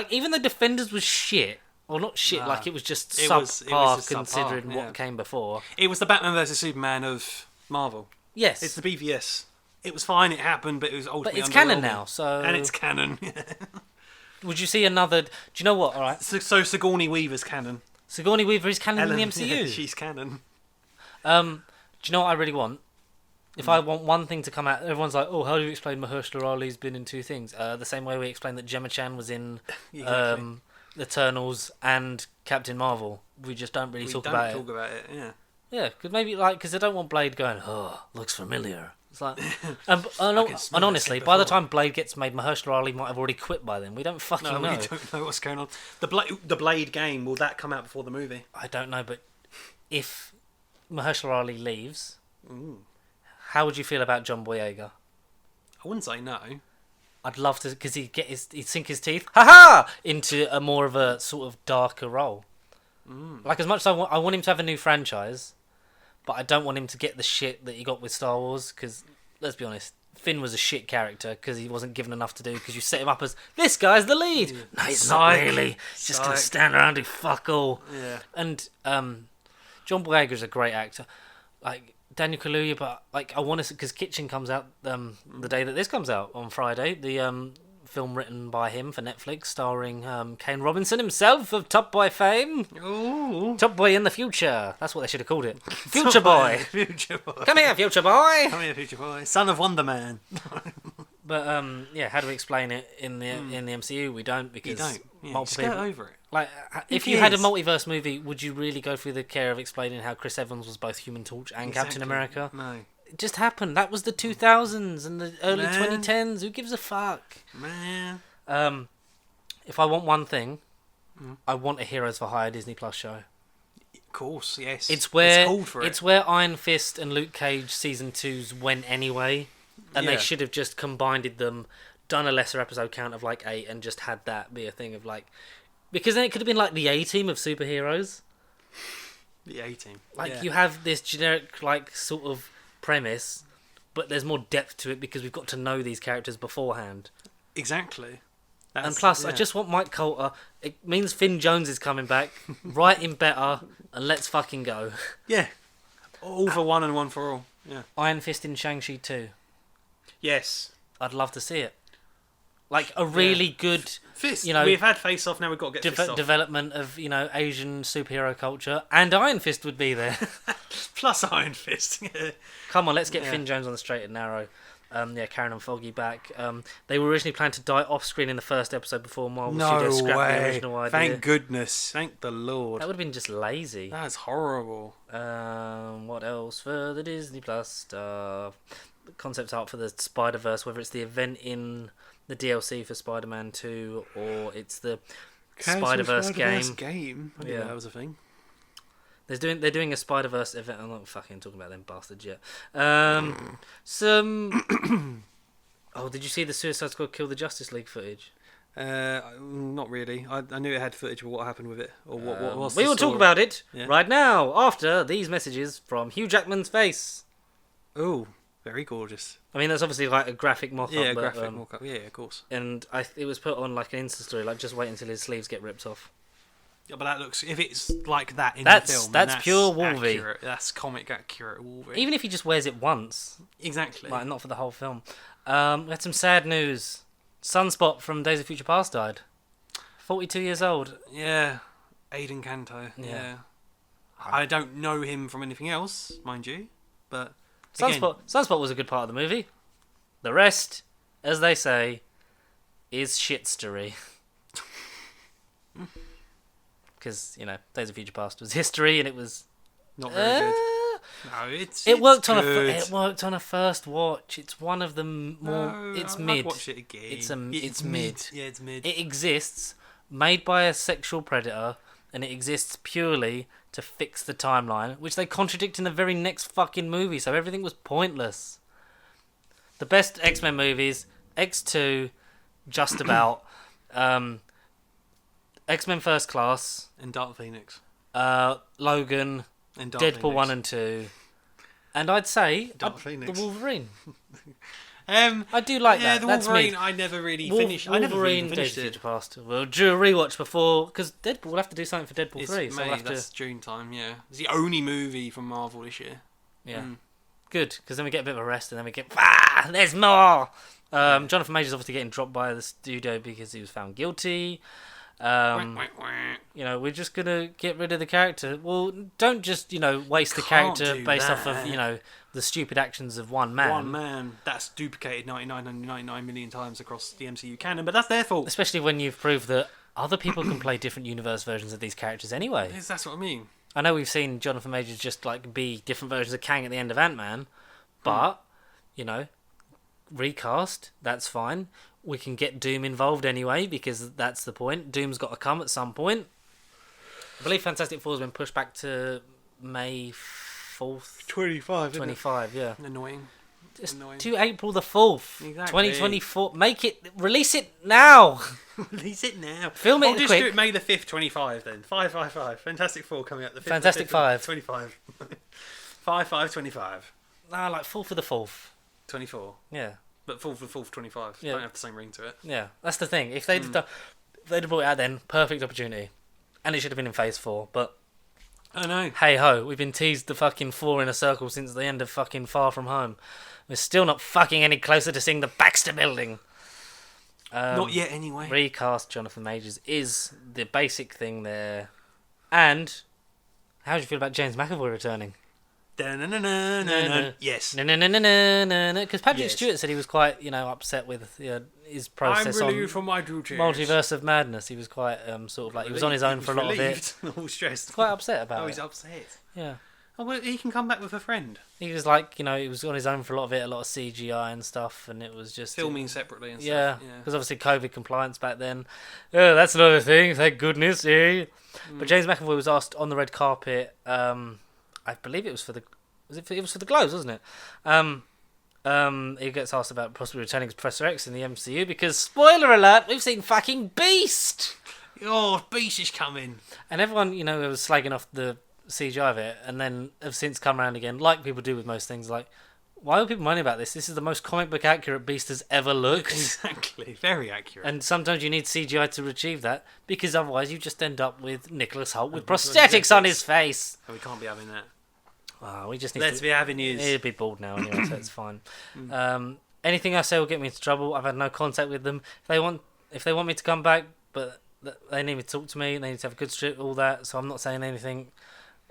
even the Defenders was shit. Well, not shit, like it was just subpar considering what came before. It was the Batman vs Superman of Marvel. Yes. It's the BVS. It was fine, it happened, but it was ultimately But it's canon now, so... And it's canon. Would you see another... Do you know what, alright? So Sigourney Weaver's canon. Sigourney Weaver is canon in the MCU? Yeah, she's canon. Do you know what I really want? If I want one thing to come out, everyone's like, oh, how do you explain Mahershala Ali's been in 2 things? The same way we explained that Gemma Chan was in... Eternals and Captain Marvel. We just don't really talk about it. Yeah, because I don't want Blade going, oh, looks familiar. It's like, and honestly, by the time Blade gets made, Mahershala Ali might have already quit by then. We don't fucking know. We don't know what's going on. The Blade game, will that come out before the movie? I don't know, but if Mahershala Ali leaves, how would you feel about John Boyega? I wouldn't say no. I'd love to, because he'd sink his teeth, into a more of a sort of darker role. Like, as much as I want him to have a new franchise, but I don't want him to get the shit that he got with Star Wars, because, let's be honest, Finn was a shit character, because he wasn't given enough to do, because you set him up as, this guy's the lead! No, he's not really. He's just going to stand around and do fuck all. Yeah. And John Boyega's a great actor. Like... Daniel Kaluuya, but I want to, because Kitchen comes out the day that this comes out on Friday. The film written by him for Netflix, starring Kane Robinson himself of Top Boy fame. Ooh. Top Boy in the future. That's what they should have called it. Future Boy. Future Boy. Come here, Future Boy. Come here, Future Boy. Son of Wonder Man. But how do we explain it in the MCU? We don't, because just get over it. Like, if you had a multiverse movie, would you really go through the care of explaining how Chris Evans was both Human Torch and Captain America? No. It just happened. That was the 2000s and the early 2010s. Who gives a fuck? Man. If I want one thing, I want a Heroes for Hire Disney Plus show. Of course, yes. It's where Iron Fist and Luke Cage season 2s went anyway, and they should have just combined them, done a lesser episode count of like 8, and just had that be a thing of like... Because then it could have been like the A-Team of superheroes. The A-Team. You have this generic, like, sort of premise, but there's more depth to it because we've got to know these characters beforehand. Exactly. And plus, I just want Mike Coulter. It means Finn Jones is coming back. Write him better, and let's fucking go. Yeah. All for one and one for all. Yeah. Iron Fist in Shang-Chi 2. Yes. I'd love to see it. Like a really good Fist. We've had Face Off, now we've got to get Fist Off. Development of Asian superhero culture, and Iron Fist would be there. Plus Iron Fist. Come on, let's get Finn Jones on the straight and narrow. Karen and Foggy back. They were originally planned to die off screen in the first episode before Marvel Studios scrapped the original idea. Thank goodness. Thank the Lord. That would have been just lazy. That's horrible. What else for the Disney Plus stuff? Concept art for the Spider-Verse, whether it's the event in the DLC for Spider-Man 2 or it's the Spider-Verse game. I didn't know that was a thing. They're doing a Spider-Verse event. I'm not fucking talking about them bastards yet. Oh, did you see the Suicide Squad Kill the Justice League footage? Not really. I knew it had footage of what happened with it, or what was. We will talk about it right now after these messages from Hugh Jackman's face. Oh, very gorgeous. I mean, that's obviously like a graphic mock-up. Yeah, graphic mock-up. Yeah, of course. And it was put on like an Insta story, like just wait until his sleeves get ripped off. Yeah, but that looks, if it's like that in the film, that's pure Wolverine. Accurate. That's comic accurate Wolverine. Even if he just wears it once, exactly, like not for the whole film. We had some sad news. Sunspot from Days of Future Past died. 42 years old. Yeah, Aidan Canto. Yeah. I don't know him from anything else, mind you, but Sunspot was a good part of the movie. The rest, as they say, is shitstery. Because, Days of Future Past was history and it was not very good. No, it worked on a first watch. It's one of the more. It's mid. I'd watch it again. It's mid. Yeah, it's mid. It exists, made by a sexual predator, and it exists purely to fix the timeline, which they contradict in the very next fucking movie. So everything was pointless. The best X-Men movies: X2, just about. X-Men First Class and Dark Phoenix, Logan, and Deadpool 1 and 2, and I'd say the Wolverine. I do like that. The Wolverine. I never really finished. I never really finished it. Past. We'll do a rewatch before because Deadpool. We'll have to do something for Deadpool 3. So that's June time. Yeah, it's the only movie from Marvel this year. Yeah, good because then we get a bit of a rest and then we get there's more. Jonathan Majors obviously getting dropped by the studio because he was found guilty. We're just gonna get rid of the character. Well, don't just waste the character based off of the stupid actions of one man. One man that's duplicated 99 million times across the MCU canon, but that's their fault. Especially when you've proved that other people can play different universe versions of these characters anyway. That's what I mean. I know we've seen Jonathan Majors just be different versions of Kang at the end of Ant-Man, but recast. That's fine. We can get Doom involved anyway, because that's the point. Doom's got to come at some point. I believe Fantastic Four's been pushed back to May 4th. 25, 25, yeah. Annoying. Just to April the 4th. Exactly. 2024. Release it now. Release it now. Film it quick. Do it May the 5th, 25 then. 555. Fantastic Four coming out the 5th. Fantastic 5. 25. 5/5/25. Nah, like 4th of the 4th. 24. Yeah. But 4th of the 4th, 25. Yeah. Don't have the same ring to it. Yeah, that's the thing. If they'd brought it out then, perfect opportunity. And it should have been in Phase 4, but... I know. Hey ho, we've been teased the fucking 4 in a circle since the end of fucking Far From Home. We're still not fucking any closer to seeing the Baxter Building. Not yet, anyway. Recast Jonathan Majors is the basic thing there. And how do you feel about James McAvoy returning? Yes. Because Patrick Stewart said he was quite, upset with his process I'm relieved from my duties. Multiverse of Madness. He was quite he was on his own for a lot of it. All stressed. Quite upset about it. Oh, he's upset. Yeah. Oh, well, he can come back with a friend. He was he was on his own for a lot of it, a lot of CGI and stuff, and it was just filming separately and stuff. Yeah, because obviously COVID compliance back then. Yeah, that's another thing. Thank goodness. Yeah. But James McAvoy was asked on the red carpet. I believe it was for the Globes, wasn't it? He gets asked about possibly returning as Professor X in the MCU because, spoiler alert, we've seen fucking Beast. Oh, Beast is coming. And everyone, was slagging off the CGI of it, and then have since come around again, like people do with most things. Like, why are people moaning about this? This is the most comic book accurate Beast has ever looked. Exactly, very accurate. And sometimes you need CGI to achieve that, because otherwise you just end up with Nicholas Hoult with prosthetics on his face. And we can't be having that. Oh, we just need Let's be having news. He'll be bald now anyway, so it's fine. Anything I say will get me into trouble. I've had no contact with them. If they want me to come back, but they need me to talk to me, they need to have a good strip, all that. So I'm not saying anything.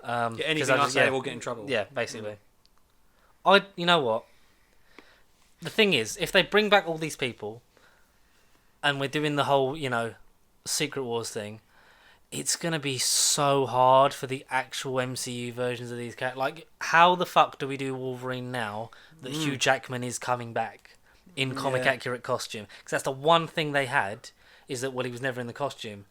Anything I say will get in trouble. Yeah, basically. You know what? the thing is, if they bring back all these people, and we're doing the whole, Secret Wars thing, it's gonna be so hard for the actual MCU versions of these characters. Like, how the fuck do we do Wolverine now that Hugh Jackman is coming back in comic accurate costume? Because that's the one thing they had, is that he was never in the costume.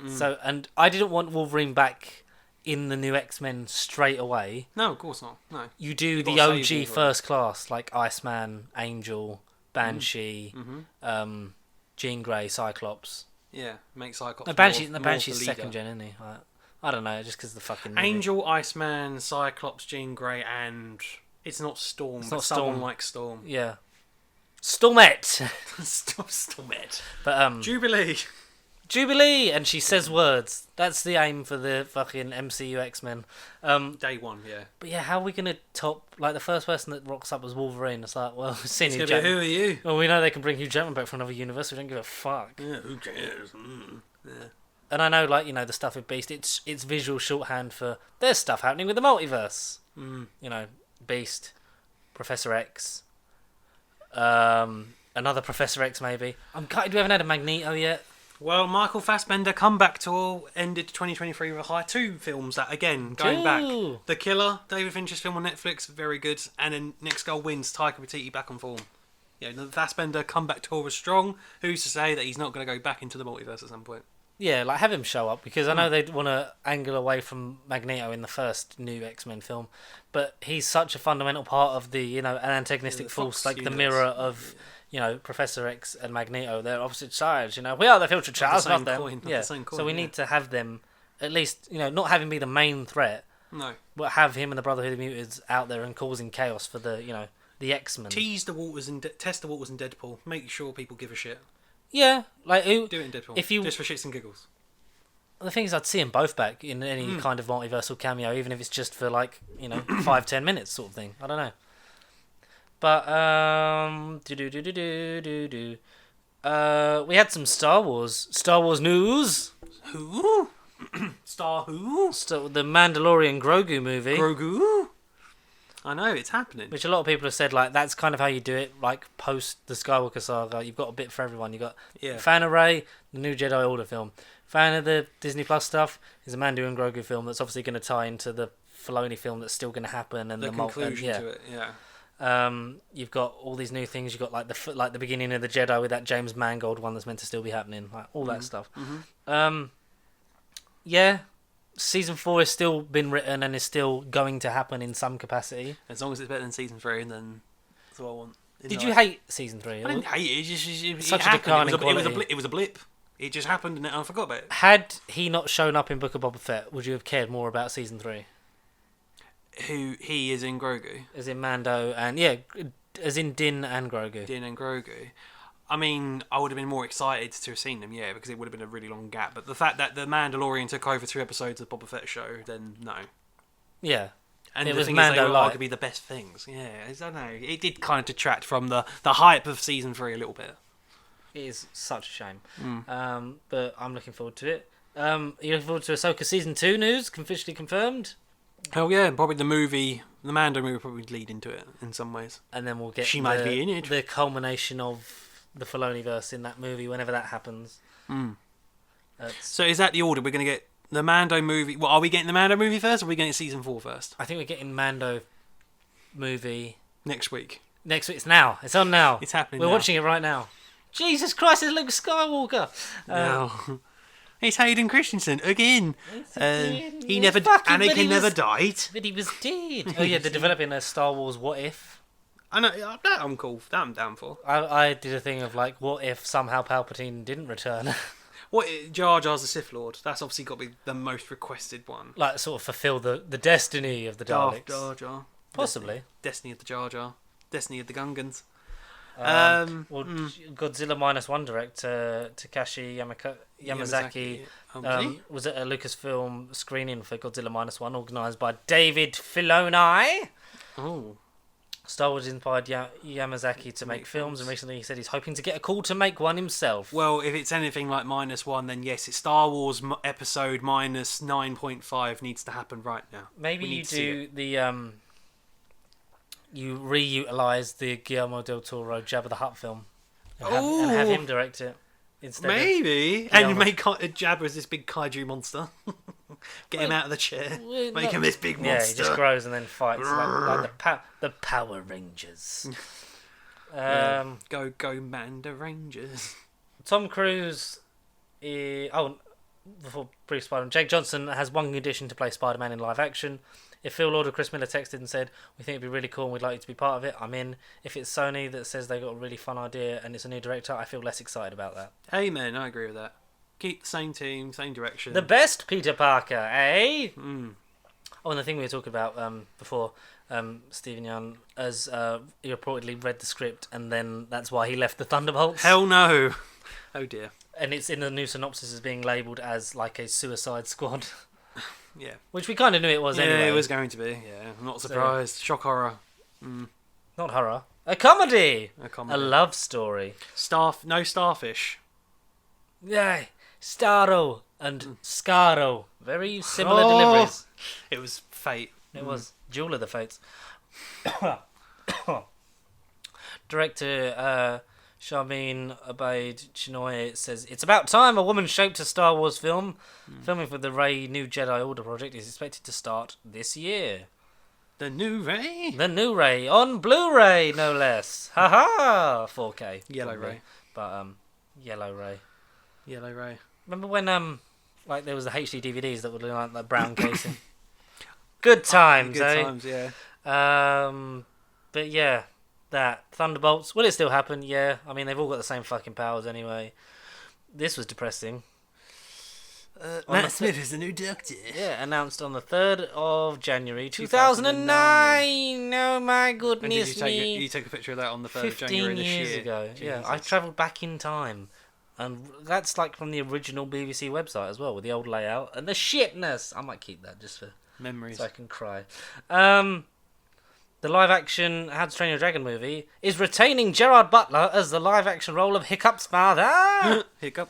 So, and I didn't want Wolverine back in the new X-Men straight away. No, of course not. No. You do the OG first class, like Iceman, Angel, Banshee, Jean Grey, Cyclops. Yeah, make Cyclops. No, Banshee's second gen, isn't he? I don't know, just because the fucking Angel, movie. Iceman, Cyclops, Jean Grey, and it's not Storm. It's not someone like Storm. Yeah, Stormette. Stormette. But Jubilee, and she says words. That's the aim for the fucking MCU X-Men. Day one, yeah. But yeah, how are we gonna top, like, the first person that rocks up was Wolverine? It's like, well, who are you? Well, we know they can bring Hugh Jackman back from another universe. We don't give a fuck. Yeah, who cares? Yeah. And I know, like, the stuff with Beast. It's visual shorthand for there's stuff happening with the multiverse. Beast, Professor X, another Professor X maybe. I'm gutted we haven't had a Magneto yet. Well, Michael Fassbender comeback tour ended 2023 with 2 films that, again, going back. The Killer, David Fincher's film on Netflix, very good. And then Next Goal Wins, Taika Waititi back on form. Yeah, the Fassbender comeback tour was strong. Who's to say that he's not going to go back into the multiverse at some point? Yeah, like, have him show up, because I know they'd want to angle away from Magneto in the first new X-Men film, but he's such a fundamental part of the, an antagonistic force, like the mirror of... Professor X and Magneto, they're opposite sides, we are the future Charles, not them. Yeah. So we need to have them, at least, not have him be the main threat. No. But have him and the Brotherhood of Mutants out there and causing chaos for the, the X-Men. Test the waters in Deadpool. Make sure people give a shit. Yeah. Like, do it in Deadpool. Just for shits and giggles. The thing is, I'd see them both back in any kind of multiversal cameo, even if it's just for, 5-10 minutes sort of thing. I don't know. But we had some Star Wars news. Who? Star who? The Mandalorian Grogu movie. Grogu? I know, it's happening. Which a lot of people have said, like, that's kind of how you do it, like, post the Skywalker saga. You've got a bit for everyone. You've got fan of Rey, the new Jedi Order film. Fan of the Disney Plus stuff is a Mando and Grogu film that's obviously going to tie into the Filoni film that's still going to happen. And the conclusion to it, yeah. You've got all these new things. You've got like the beginning of the Jedi with that James Mangold one that's meant to still be happening, like all that stuff. Yeah, season 4 has still been written and is still going to happen in some capacity. As long as it's better than season 3, then that's what I want. Did you hate season 3? I didn't hate it. It such a declining quality. It was a blip. It just happened and I forgot about it. Had he not shown up in Book of Boba Fett, would you have cared more about season 3? Who he is in Grogu? As in Mando and as in Din and Grogu. Din and Grogu. I mean, I would have been more excited to have seen them, because it would have been a really long gap. But the fact that the Mandalorian took over 2 episodes of the Boba Fett show, then no. Yeah. And the thing is, they were arguably the best things. Yeah, I don't know. It did kind of detract from the hype of season 3 a little bit. It is such a shame. But I'm looking forward to it. Are you looking forward to Ahsoka season 2 news? Officially confirmed? Hell yeah, probably the Mando movie probably lead into it in some ways. And then we'll get might be in it. The culmination of the Filoniverse in that movie whenever that happens. So is that the order? We're going to get the Mando movie... Well, are we getting the Mando movie first or are we getting season 4 first? I think we're getting Mando movie... Next week. It's now. It's on now. It's happening We're watching it right now. Jesus Christ, it's Luke Skywalker! No. It's Hayden Christensen again. Anakin never died. But he was dead. Oh yeah, they're developing a Star Wars What If. I know, that I'm cool. That I'm down for. I did a thing of like, what if somehow Palpatine didn't return? What Jar Jar's the Sith Lord? That's obviously got to be the most requested one. Like, sort of fulfill the destiny of the Daleks. Jar Jar. Possibly. Destiny of the Jar Jar. Destiny of the Gungans. Godzilla -1 director Takashi Yamazaki was at a Lucasfilm screening for Godzilla -1 organised by David Filoni. Oh. Star Wars inspired Yamazaki to make films, and recently he said he's hoping to get a call to make one himself. Well, if it's anything like -1, then yes, it's Star Wars episode -9.5 needs to happen right now. Maybe you do the you reutilize the Guillermo del Toro Jabba the Hutt film and have him direct it instead. Maybe, and make Jabba as this big kaiju monster. Get him out of the chair. Make him this big monster. Yeah, he just grows and then fights like the Power Rangers. Go Manda Rangers. Tom Cruise. Before brief Spider-Man, Jake Johnson has one condition to play Spider-Man in live action. If Phil Lord or Chris Miller texted and said, "We think it'd be really cool and we'd like you to be part of it," I'm in. If it's Sony that says they got a really fun idea and it's a new director, I feel less excited about that. Amen, I agree with that. Keep the same team, same direction. The best Peter Parker, eh? Oh, and the thing we were talking about before, Stephen Young, as he reportedly read the script and then that's why he left the Thunderbolts. Hell no. Oh dear. And it's in the new synopsis as being labelled as like a Suicide Squad. Yeah. Which we kind of knew it was anyway. Yeah, it was going to be. Yeah, I'm not surprised. Shock horror. Not horror. A comedy. A love story. No starfish. Yeah. Starro and Scarro. Very similar deliveries. It was fate. It was Jewel of the Fates. Director Sharmeen Obaid Chinoy says, "It's about time a woman shaped a Star Wars film. Filming for the Rey New Jedi Order project is expected to start this year." The new Rey? The new Rey on Blu-ray, no less. Haha! 4K. Yellow probably. Rey. But Yellow Rey. Yellow Rey. Remember when like there was the HD DVDs that were like that brown casing? Good times, Good times, yeah. But yeah, that Thunderbolts. Will it still happen? Yeah. I mean, they've all got the same fucking powers anyway. This was depressing. Matt Smith is the new Doctor. Yeah, announced on the 3rd of January 2009. Oh my goodness me. You took a picture of that on the 3rd of January this year. 15 years ago. Jesus. Yeah, I travelled back in time. And that's like from the original BBC website as well, with the old layout and the shitness. I might keep that just for memories, so I can cry. The live-action How to Train Your Dragon movie is retaining Gerard Butler as the live-action role of Hiccup's father. Hiccup.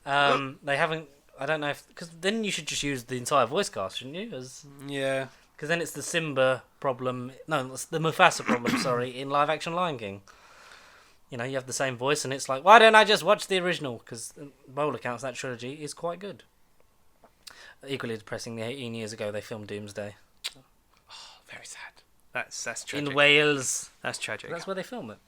They haven't. I don't know if because then you should just use the entire voice cast, shouldn't you? Yeah. Because then it's the Simba problem. No, it's the Mufasa problem. Sorry, in live-action Lion King. You know, you have the same voice, and it's like, why don't I just watch the original? Because by all accounts, that trilogy is quite good. Equally depressing, 18 years ago, they filmed Doomsday. Oh, very sad. That's tragic. In Wales. That's tragic. That's where they film it.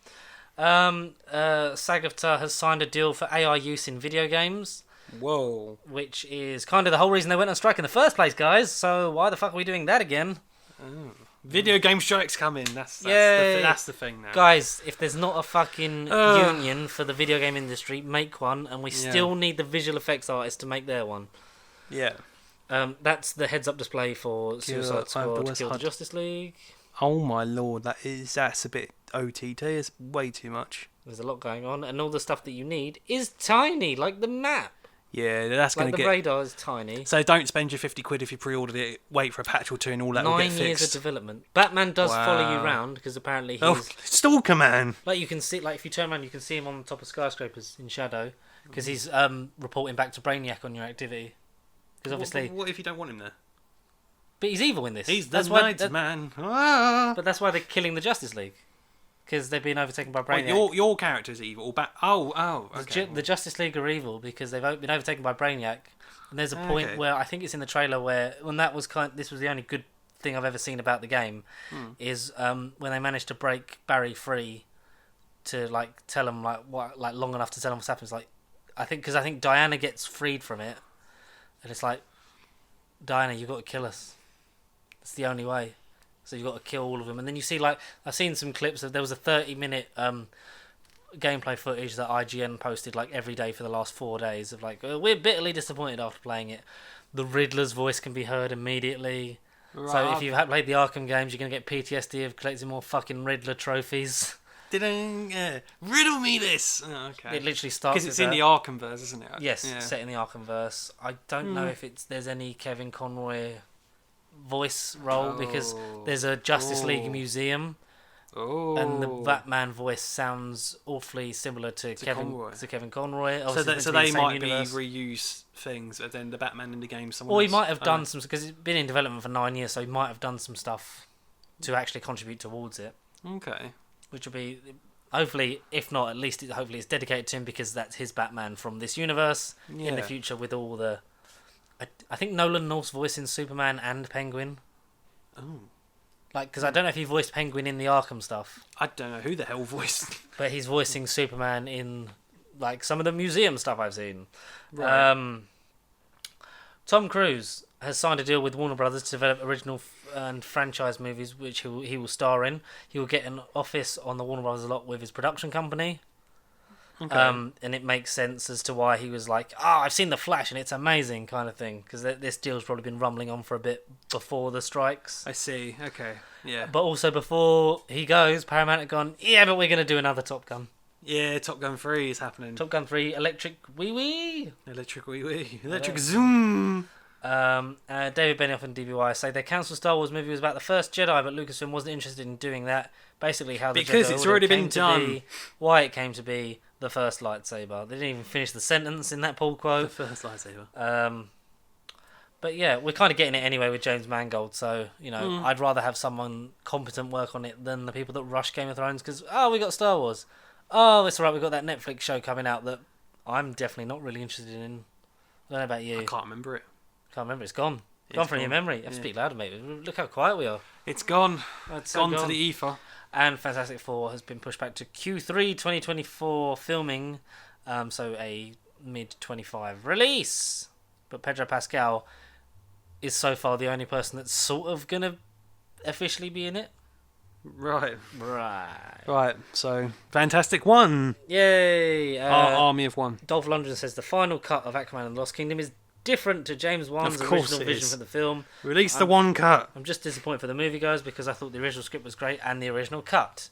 SAG-AFTRA has signed a deal for AI use in video games. Whoa. Which is kind of the whole reason they went on strike in the first place, guys. So why the fuck are we doing that again? Oh. Video game strikes coming. That's the thing now. Guys, if there's not a fucking union for the video game industry, make one, and we still need the visual effects artists to make their one. Yeah. That's the heads-up display for Suicide Squad, Kill the Justice League. Oh my lord, that's a bit OTT. It's way too much. There's a lot going on, and all the stuff that you need is tiny, like the map. Yeah, that's going to get... the radar is tiny. So don't spend your 50 quid if you pre-ordered it, wait for a patch or two and all that will get fixed. 9 years of development. Batman does follow you around, because apparently he's... Stalker Man! Like, you can see, like, if you turn around, you can see him on the top of skyscrapers in shadow, because he's reporting back to Brainiac on your activity. Because obviously... What if you don't want him there? But he's evil in this. He's the Nightman. But that's why they're killing the Justice League. Because they've been overtaken by Brainiac. Well, your character's evil. Okay. The Justice League are evil because they've been overtaken by Brainiac. And there's a point where I think it's in the trailer where when that was this was the only good thing I've ever seen about the game is when they managed to break Barry free to like tell him long enough to tell him what's happened. It's like I think Diana gets freed from it, and it's like Diana, you've got to kill us. It's the only way. So you've got to kill all of them. And then you see, like, I've seen some clips of, there was a 30-minute gameplay footage that IGN posted, like, every day for the last 4 days of, like, we're bitterly disappointed after playing it. The Riddler's voice can be heard immediately. Right. So if you've played the Arkham games, you're going to get PTSD of collecting more fucking Riddler trophies. Riddle me this! Oh, okay. It literally starts because it's in the Arkhamverse, isn't it? Yes, set in the Arkhamverse. I don't know if there's any Kevin Conroy voice role because there's a Justice League museum and the Batman voice sounds awfully similar to Kevin Conroy. So they might universe. Be reuse things and then the Batman in the game someone or he might have done some because it's been in development for 9 years, so he might have done some stuff to actually contribute towards it. Okay. Which will be, hopefully, if not, at least hopefully it's dedicated to him because that's his Batman from this universe in the future with all the... I think Nolan North's voicing Superman and Penguin. Oh. Like, because I don't know if he voiced Penguin in the Arkham stuff. I don't know who the hell voiced... But he's voicing Superman in, like, some of the museum stuff I've seen. Right. Tom Cruise has signed a deal with Warner Brothers to develop original and franchise movies, which he will star in. He will get an office on the Warner Brothers lot with his production company. Okay. And it makes sense as to why he was like, I've seen The Flash and it's amazing kind of thing. Because this deal's probably been rumbling on for a bit before the strikes. I see. Okay. Yeah. But also before he goes, Paramount have gone, yeah, but we're going to do another Top Gun. Yeah, Top Gun 3 is happening. Top Gun 3, Electric Wee Wee. Electric Wee Wee. Electric Zoom. David Benioff and DBY say their cancelled Star Wars movie was about the first Jedi, but Lucasfilm wasn't interested in doing that. Basically, how the because Jedi it's Order already came been to done. Be, why it came to be the first lightsaber. They didn't even finish the sentence in that pull quote. The first lightsaber. But yeah, we're kind of getting it anyway with James Mangold. So I'd rather have someone competent work on it than the people that rush Game of Thrones because we got Star Wars. Oh, it's alright. We've got that Netflix show coming out that I'm definitely not really interested in. I don't know about you. I can't remember it. Can't remember. It's gone. Gone from your memory. You have to speak louder, mate. Look how quiet we are. It's gone. It's gone to the ether. And Fantastic Four has been pushed back to Q3 2024 filming, so a mid-25 release. But Pedro Pascal is so far the only person that's sort of going to officially be in it. Right. Right. So, Fantastic One. Yay. Our Army of One. Dolph Lundgren says the final cut of Aquaman and the Lost Kingdom is different to James Wan's original vision for the film. Release the one cut. I'm just disappointed for the moviegoers because I thought the original script was great and the original cut.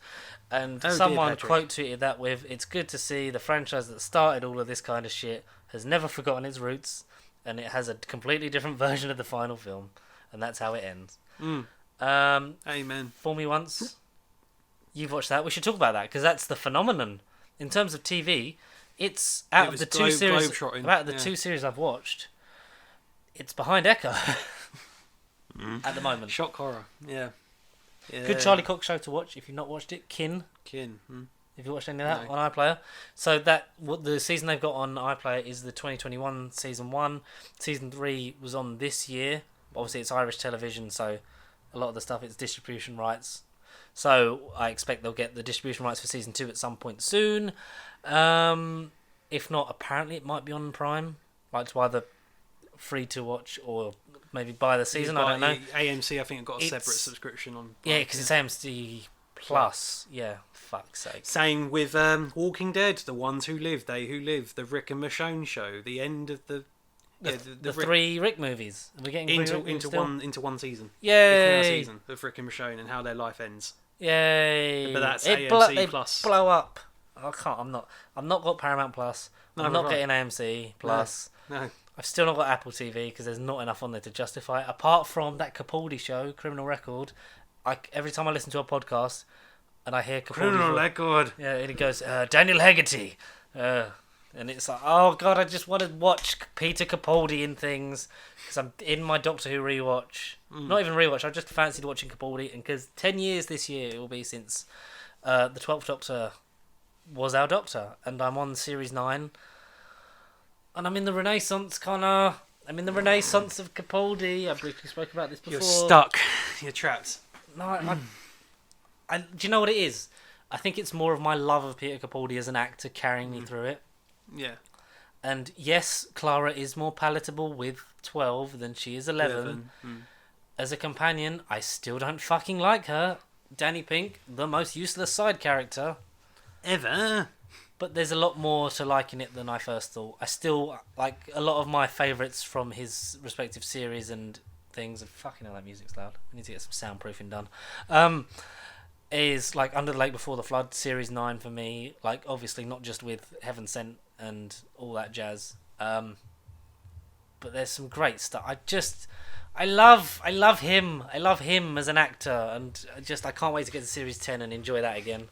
And someone quote tweeted that with, "It's good to see the franchise that started all of this kind of shit has never forgotten its roots and it has a completely different version of the final film." And that's how it ends. Amen. For Me Once. You've watched that. We should talk about that because that's the phenomenon. In terms of TV, it's out of the two series I've watched, it's behind Echo at the moment. Shock horror. Yeah. Good Charlie Cox show to watch if you've not watched it. Kin. If you watched any of that on iPlayer. So the season they've got on iPlayer is the 2021 season 1. Season 3 was on this year. Obviously it's Irish television, so a lot of the stuff it's distribution rights. So I expect they'll get the distribution rights for season 2 at some point soon. If not, apparently it might be on Prime. Like to either free to watch or maybe buy the season. I don't know. AMC, I think, got a separate subscription on. Yeah, because it's AMC Plus. Yeah, fuck's sake. Same with Walking Dead, The Ones Who Live, They Who Live, the Rick and Michonne show, the end of the 3 Rick movies. We're getting into one season. Yay! The season of Rick and Michonne and how their life ends. Yay! But that's AMC Plus. Blow up. I can't. I'm not got Paramount Plus. I'm not getting AMC Plus. No. I've still not got Apple TV because there's not enough on there to justify it. Apart from that Capaldi show, Criminal Record, every time I listen to a podcast and I hear Capaldi... Criminal Record. Yeah, and it goes, Daniel Haggerty. And it's like, oh God, I just want to watch Peter Capaldi in things because I'm in my Doctor Who rewatch. Not even rewatch, I just fancied watching Capaldi. And because 10 years this year it will be since the 12th Doctor was our Doctor. And I'm on Series 9. And I'm in the Renaissance, Connor. I'm in the Renaissance of Capaldi. I briefly spoke about this before. You're stuck. You're trapped. No, do you know what it is? I think it's more of my love of Peter Capaldi as an actor carrying me through it. Yeah. And yes, Clara is more palatable with 12 than she is 11. As a companion, I still don't fucking like her. Danny Pink, the most useless side character ever. But there's a lot more to liking it than I first thought. I still like a lot of my favourites from his respective series and things. And fucking hell, that music's loud. We need to get some soundproofing done. Is like Under the Lake Before the Flood, Series 9 for me. Like obviously not just with Heaven Sent and all that jazz. But there's some great stuff. I love him. I love him as an actor, and I can't wait to get to Series 10 and enjoy that again.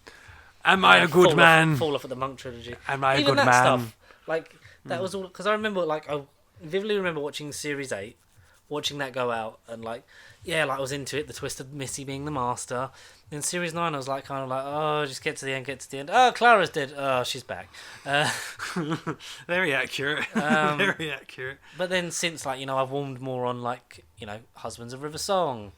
Am I a good man? Fall off at the Monk trilogy. Am I a good man? Stuff, like that was all because I remember, I vividly remember watching Series 8 watching that go out and like I was into it. The twist of Missy being the master. In series 9, I was like kind of like, oh, just get to the end. Oh, Clara's dead. Oh, she's back. Very accurate. Very accurate. But then since like I've warmed more on like Husbands of River Song.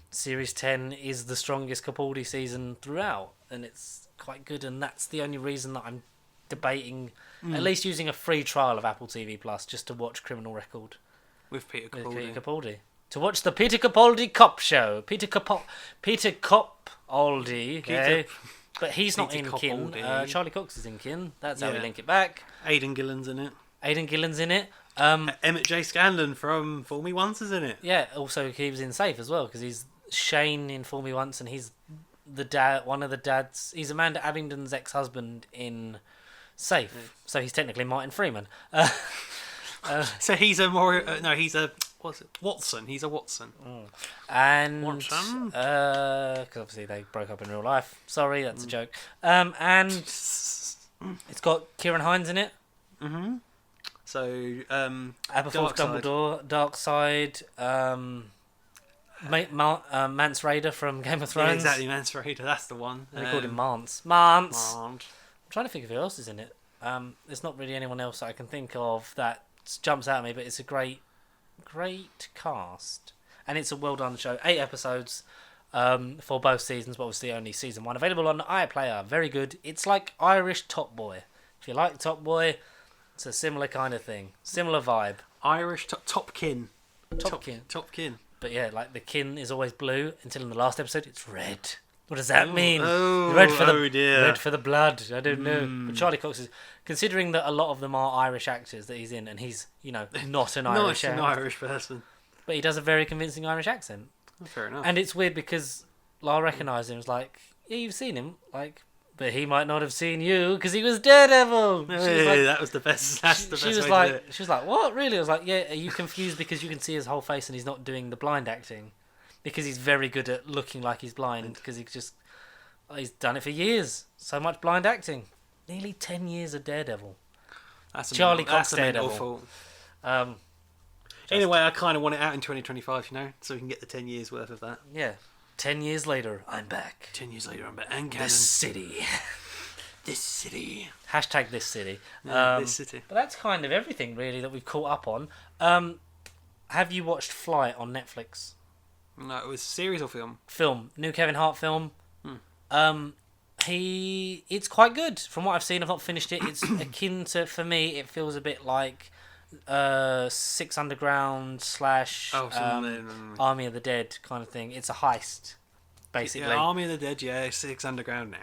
Series 10 is the strongest Capaldi season throughout, and it's quite good. And that's the only reason that I'm debating at least using a free trial of Apple TV Plus just to watch Criminal Record with Peter Capaldi. To watch the Peter Capaldi Cop Show. Peter Capaldi. But he's not in Kin. Charlie Cox is in Kin. That's how we link it back. Aidan Gillen's in it. Emmett J. Scanlon from Fool Me Once is in it. Yeah, also he was in Safe as well, because he's Shane in Fool Me Once, and he's the dad. One of the dads. He's Amanda Abingdon's ex-husband in Safe. Yeah. So he's technically Martin Freeman. So he's a more he's a Watson. He's a Watson. And Watson, because obviously they broke up in real life. Sorry, that's a joke. And it's got Kieran Hines in it. Mm-hmm. So Aberforth Dumbledore, Darkseid, Mance Rayder from Game of Thrones. Yeah, exactly, Mance Rayder. That's the one. They called him Mance. I'm trying to think of who else is in it. There's not really anyone else that I can think of that jumps out at me, but it's a great cast, and it's a well done show. 8 episodes for both seasons, but obviously only season 1 available on iPlayer. Very good. It's like Irish Top Boy. If you like Top Boy, it's a similar kind of thing, similar vibe. Irish Top Kin. But yeah, like the kin is always blue until in the last episode it's red. What does that mean? Red for the blood. I don't know. But Charlie Cox is, considering that a lot of them are Irish actors that he's in, and he's not an Irish actor, Irish person, but he does a very convincing Irish accent. Fair enough. And it's weird because I recognised him. It's like, yeah, you've seen him, like, but he might not have seen you because he was Daredevil. That was the best. That's the best. She was like, what? Really? I was like, yeah. Are you confused because you can see his whole face and he's not doing the blind acting? Because he's very good at looking like he's blind, because he's done it for years. So much blind acting. Nearly 10 years of Daredevil. That's Charlie Cox Daredevil. Anyway, I kind of want it out in 2025, so we can get the 10 years worth of that. Yeah. 10 years later, I'm back. 10 years later, I'm back. And Canon. This city. This city. Hashtag this city. This city. But that's kind of everything, really, that we've caught up on. Have you watched Flight on Netflix? No, it was series or film? Film. New Kevin Hart film. It's quite good. From what I've seen, I've not finished it. It's akin to, for me, it feels a bit like Six Underground / Army of the Dead kind of thing. It's a heist, basically. Yeah, Army of the Dead, yeah. Six Underground, nah.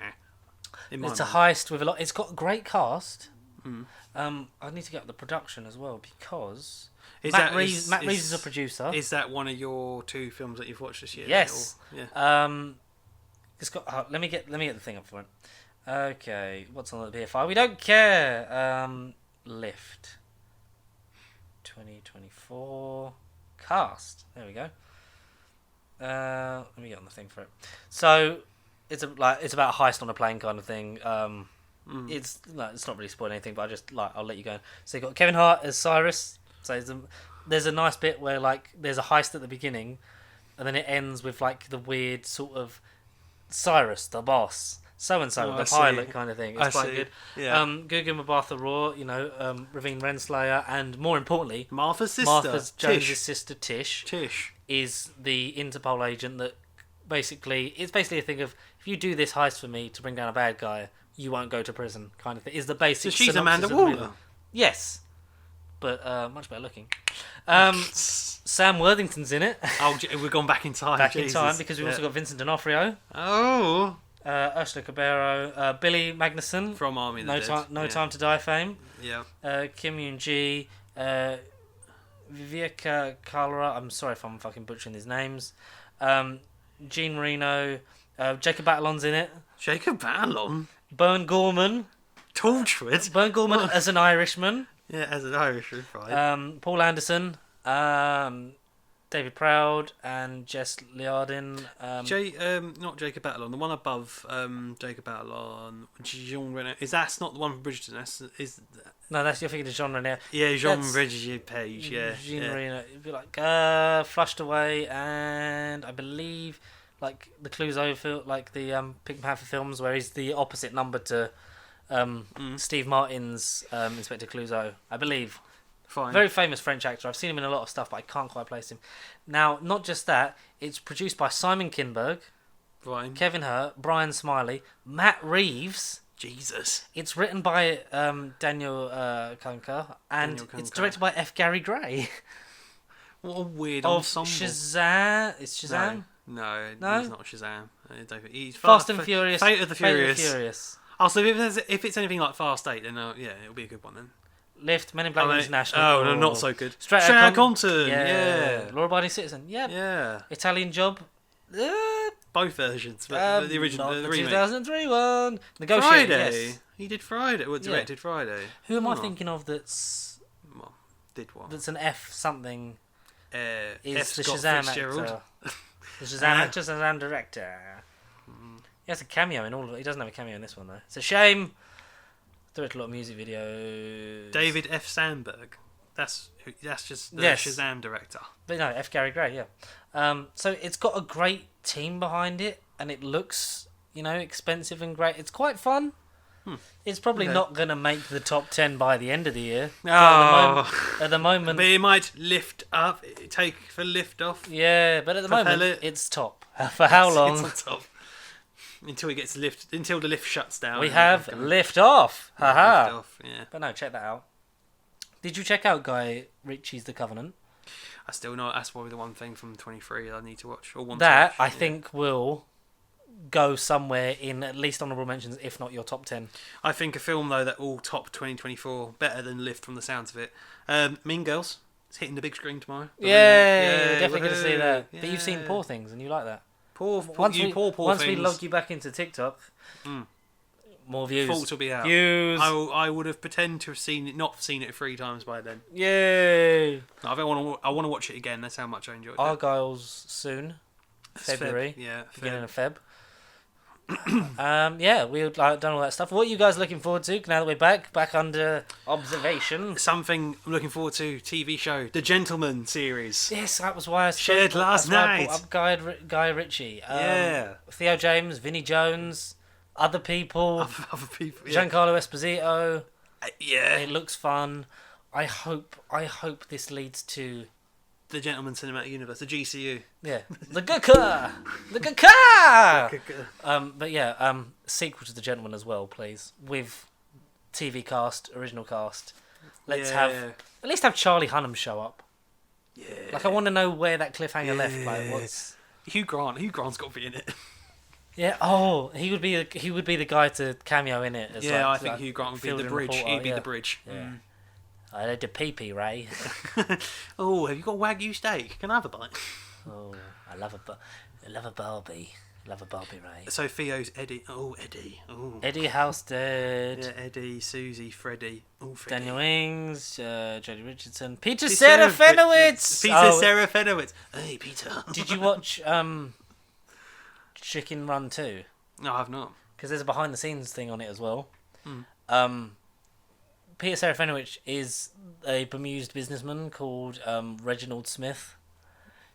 It's a heist with a lot. It's got a great cast. I need to get up the production as well, because Matt Reeves is a producer. Is that one of your 2 films that you've watched this year? Yes. It's got. Let me get the thing up for it. Okay, what's on the BFI? We don't care. Lift. 2024 cast. There we go. Let me get on the thing for it. So it's about a heist on a plane kind of thing. It's not really spoiling anything, but I'll let you go. So you got Kevin Hart as Cyrus. So there's a nice bit where there's a heist at the beginning, and then it ends with the weird sort of Cyrus, the boss, so-and-so, the pilot kind of thing. It's quite good. Yeah. Gugu Mbatha-Raw, Raveen Renslayer, and more importantly, Martha Jones' sister Tish is the Interpol agent that it's basically a thing of, if you do this heist for me to bring down a bad guy, you won't go to prison kind of thing. Is the basic. So she's Amanda Waller. Yes. But much better looking. Sam Worthington's in it. Oh, we've gone back in time. In time, because we've also got Vincent D'Onofrio. Oh. Ursula Cabero. Billy Magnuson. From Army of the Dead. No Time to Die fame. Yeah. Kim Yoon-ji. Viveka Kalra. I'm sorry if I'm fucking butchering these names. Jean Marino. Jacob Batalon's in it. Jacob Batalon? Bern Gorman. Torchwood? Bern Gorman as an Irishman. Yeah, as an Irishman, right. Paul Anderson. David Proud and Jess Liardin. Not Jacob Batalon. The one above Jacob Batalon. Jean Reno. That's not the one from Bridgerton. No, you're thinking of Jean Reno. Yeah, Jean Bridger Page. Yeah, Jean Reno. It'd be like Flushed Away, and I believe like the Clouseau film, like the Pink Panther films, where he's the opposite number to Steve Martin's Inspector Clouseau, I believe. Fine. Very famous French actor. I've seen him in a lot of stuff, but I can't quite place him. Now, not just that, it's produced by Simon Kinberg, right. Kevin Hurt, Brian Smiley, Matt Reeves. Jesus. It's written by Daniel Kunker, and it's directed by F. Gary Gray. What a weird ensemble. Shazam. It's Shazam? No, he's not Shazam. He's Fast and Furious. Fate of the Furious. Fate of the Furious. Oh, so if it's anything like Fast 8, then it'll be a good one then. Lift, Men in Black International. Oh, no, not so good. Straight Outta Compton. Yeah. Law-abiding citizen. Yep. Yeah. Italian Job. Both versions, but the original, the remake. 2003 one. Negotiate. Friday. Yes. He did Friday. Well, directed Friday. Who am I thinking of? Did what? That's an F something. Is F. the Scott Shazam Fitzgerald. actor? The Shazam actor, Shazam director. He has a cameo in all of it. He doesn't have a cameo in this one though. It's a shame. Directed a lot of music videos. David F. Sandberg. That's just the Shazam director. But no, F. Gary Gray, yeah. So it's got a great team behind it, and it looks, expensive and great. It's quite fun. It's probably not going to make the top 10 by the end of the year. At the moment, but it might lift up, take for lift off. Yeah, but at the moment, it's top. For how long? It's on top. Until the lift shuts down. We have lift off. Haha. Lift off, yeah. But no, check that out. Did you check out Guy Ritchie's The Covenant? I still know. That's probably the one thing from 23 I need to watch. Or I think will go somewhere in at least honourable mentions, if not your top 10. I think a film, though, that will top 2024 better than Lift from the sounds of it. Mean Girls. It's hitting the big screen tomorrow. Yeah, definitely going to see that. Yeah. But you've seen Poor Things and you like that. Once we log you back into TikTok, more views. Faults will be out. Views. I would have pretended to have not seen it 3 times by then. Yay! I want to watch it again. That's how much I enjoyed it. Argyle's soon. February. Beginning of Feb. We've done all that stuff. What are you guys looking forward to now that we're back under observation? Something I'm looking forward to, TV show, The Gentleman series. Yes, that was why I shared last night. I brought up Guy Ritchie. Theo James, Vinnie Jones, other people, Giancarlo Esposito. It looks fun. I hope this leads to the Gentleman Cinematic Universe, the GCU. Yeah, the GCU. But sequel to The Gentleman as well, please, with TV cast, original cast. Let's at least have Charlie Hunnam show up. Yeah. Like I want to know where that cliffhanger left. Like what's Hugh Grant? Hugh Grant's got to be in it. Yeah. Oh, he would be the guy to cameo in it. As I think Hugh Grant would be the bridge. He'd be the bridge. Yeah. I had to pee, Ray. Oh, have you got Wagyu steak? Can I have a bite? Oh, I love a Barbie. Love a Barbie, Ray. So Theo's Eddie. Oh, Eddie. Oh. Eddie Halstead. Yeah, Eddie, Susie, Freddie. Oh, Freddie. Daniel Ings, Jodie Richardson, Peter Serafinowicz. Serafinowicz. Hey, Peter. Did you watch Chicken Run 2? No, I have not. Because there's a behind the scenes thing on it as well. Peter Serafinowicz is a bemused businessman called Reginald Smith,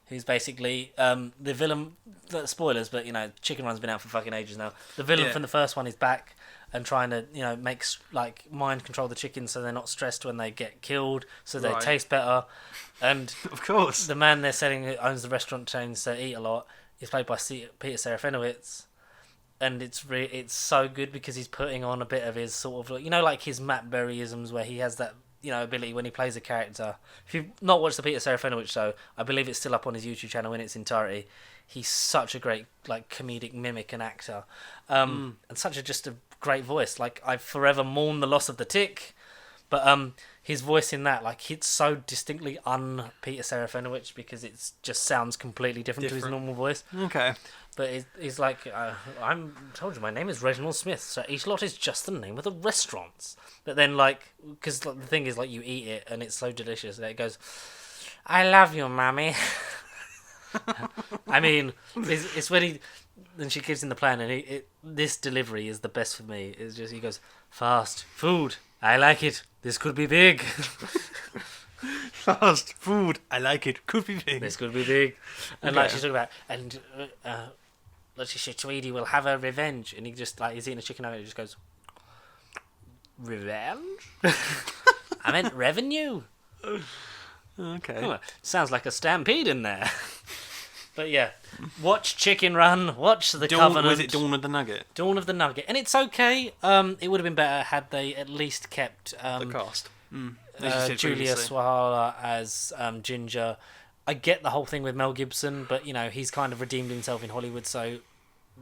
who's basically the villain. Spoilers, but Chicken Run's been out for fucking ages now. The villain from the first one is back and trying to make mind control the chickens so they're not stressed when they get killed, so they taste better. And of course, the man they're selling who owns the restaurant chain So Eat A Lot is played by Peter Serafinowicz. And it's so good because he's putting on a bit of his sort of like his Matt Berry-isms where he has that ability when he plays a character. If you've not watched the Peter Serafinowicz show, I believe it's still up on his YouTube channel in its entirety. He's such a great comedic mimic and actor, and such a great voice. I forever mourn the loss of the Tick, but his voice in that it's so distinctly un-Peter Serafinowicz because it just sounds completely different to his normal voice. Okay. But he's like, I'm told you my name is Reginald Smith, so each lot is just the name of the restaurants. But then because the thing is you eat it and it's so delicious and it goes, I love you, Mummy. I mean, it's when he... Then she gives him the plan, and this delivery is the best for me. It's just, he goes, fast food, I like it. This could be big. Fast food, I like it. Could be big. This could be big. And like she's talking about, and she said, Tweedy will have her revenge. And he just, like, he's eating a chicken nugget and he just goes, revenge? I meant revenue. Okay. Oh, sounds like a stampede in there. But yeah, watch Chicken Run, watch The Covenant. Was it Dawn of the Nugget? Dawn of the Nugget. And it's okay. It would have been better had they at least kept... the cast. Julia Swahala as Ginger. I get the whole thing with Mel Gibson, but, you know, he's kind of redeemed himself in Hollywood, so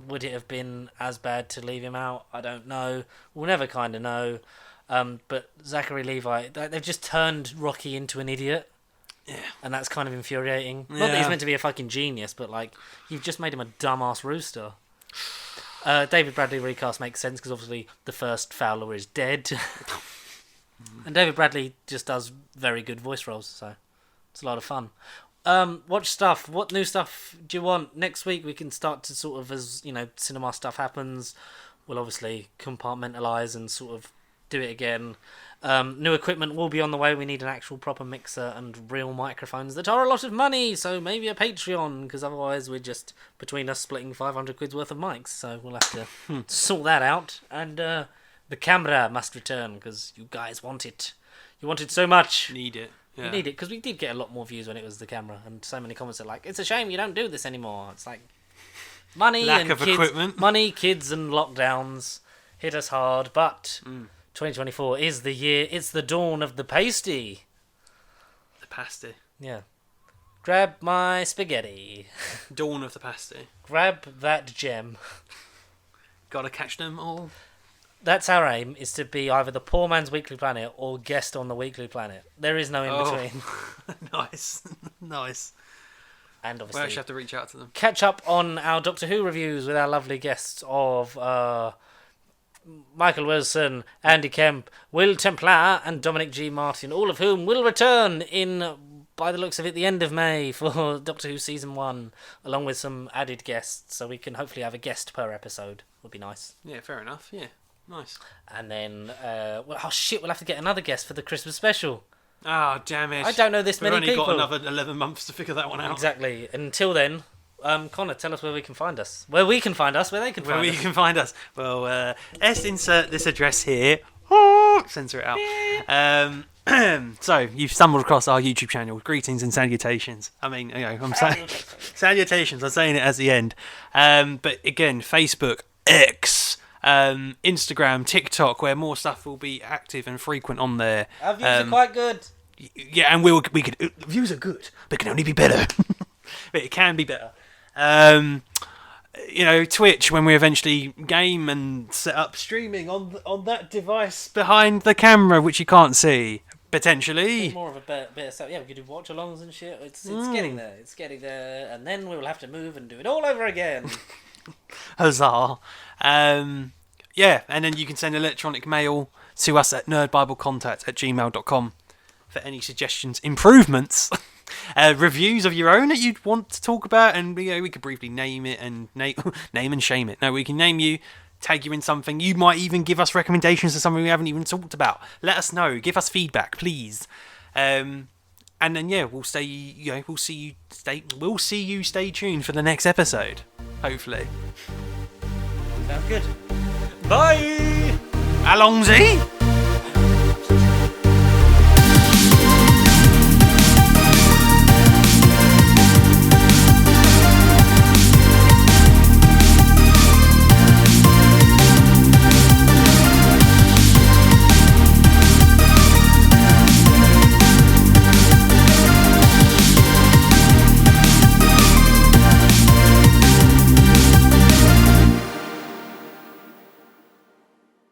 would it have been as bad to leave him out? I don't know. We'll never kind of know. But Zachary Levi, they've just turned Rocky into an idiot. Yeah. And that's kind of infuriating. Yeah. Not that he's meant to be a fucking genius, but, like, you've just made him a dumbass rooster. David Bradley recast makes sense because obviously the first Fowler is dead. And David Bradley just does very good voice roles, so it's a lot of fun. Watch stuff. What new stuff do you want? Next week we can start to sort of, as, you know, cinema stuff happens, we'll obviously compartmentalise and sort of do it again. New equipment will be on the way. We need an actual proper mixer and real microphones that are a lot of money, so maybe a Patreon, because otherwise we're just, between us, splitting 500 quid's worth of mics, so we'll have to sort that out. And the camera must return, because you guys want it. You want it so much. Need it. Yeah. You need it, because we did get a lot more views when it was the camera, and so many comments are like, it's a shame you don't do this anymore. It's like, money lack and of kids, equipment. Money, kids, and lockdowns hit us hard, but 2024 is the year. It's the dawn of the pasty. The pasty. Yeah. Grab my spaghetti. Dawn of the pasty. Grab that gem. Gotta catch them all. That's our aim, is to be either the Poor Man's Weekly Planet or guest on the Weekly Planet. There is no in-between. Nice. Nice. And obviously, we'll actually have to reach out to them. Catch up on our Doctor Who reviews with our lovely guests of Michael Wilson, Andy Kemp, Will Templar, and Dominic G. Martin, all of whom will return in, by the looks of it, the end of May for Doctor Who Season 1, along with some added guests, so we can hopefully have a guest per episode. Would be nice. Yeah, fair enough. Yeah, nice. And then, we'll have to get another guest for the Christmas special. Oh, damn it. I don't know this many people. We've only got another 11 months to figure that one out. Exactly. Until then, Connor, tell us where we can find us. Where we can find us, where they can find us. Where we can find us. Well, insert this address here. Censor it out. So, you've stumbled across our YouTube channel. Greetings and salutations. I mean, you know, I'm saying salutations. I'm saying it as the end. But again, Facebook, X, Instagram, TikTok, where more stuff will be active and frequent on there. Our views are quite good. Yeah, and we could. Views are good, but can only be better. But it can be better. You know, Twitch, when we eventually game and set up streaming on that device behind the camera, which you can't see, potentially. It's more of a bit of stuff. Yeah, we could do watch-alongs and shit. It's getting there. It's getting there. And then we will have to move and do it all over again. Huzzah. Yeah, and then you can send electronic mail to us at nerdbiblecontact@gmail.com for any suggestions, improvements, reviews of your own that you'd want to talk about, and you know, we could briefly name it and name and shame it. No, we can name you, tag you in something. You might even give us recommendations to something we haven't even talked about. Let us know. Give us feedback, please. And then we'll stay. You know, we'll see you. Stay tuned for the next episode. Hopefully. Sounds good. Bye. Allons-y.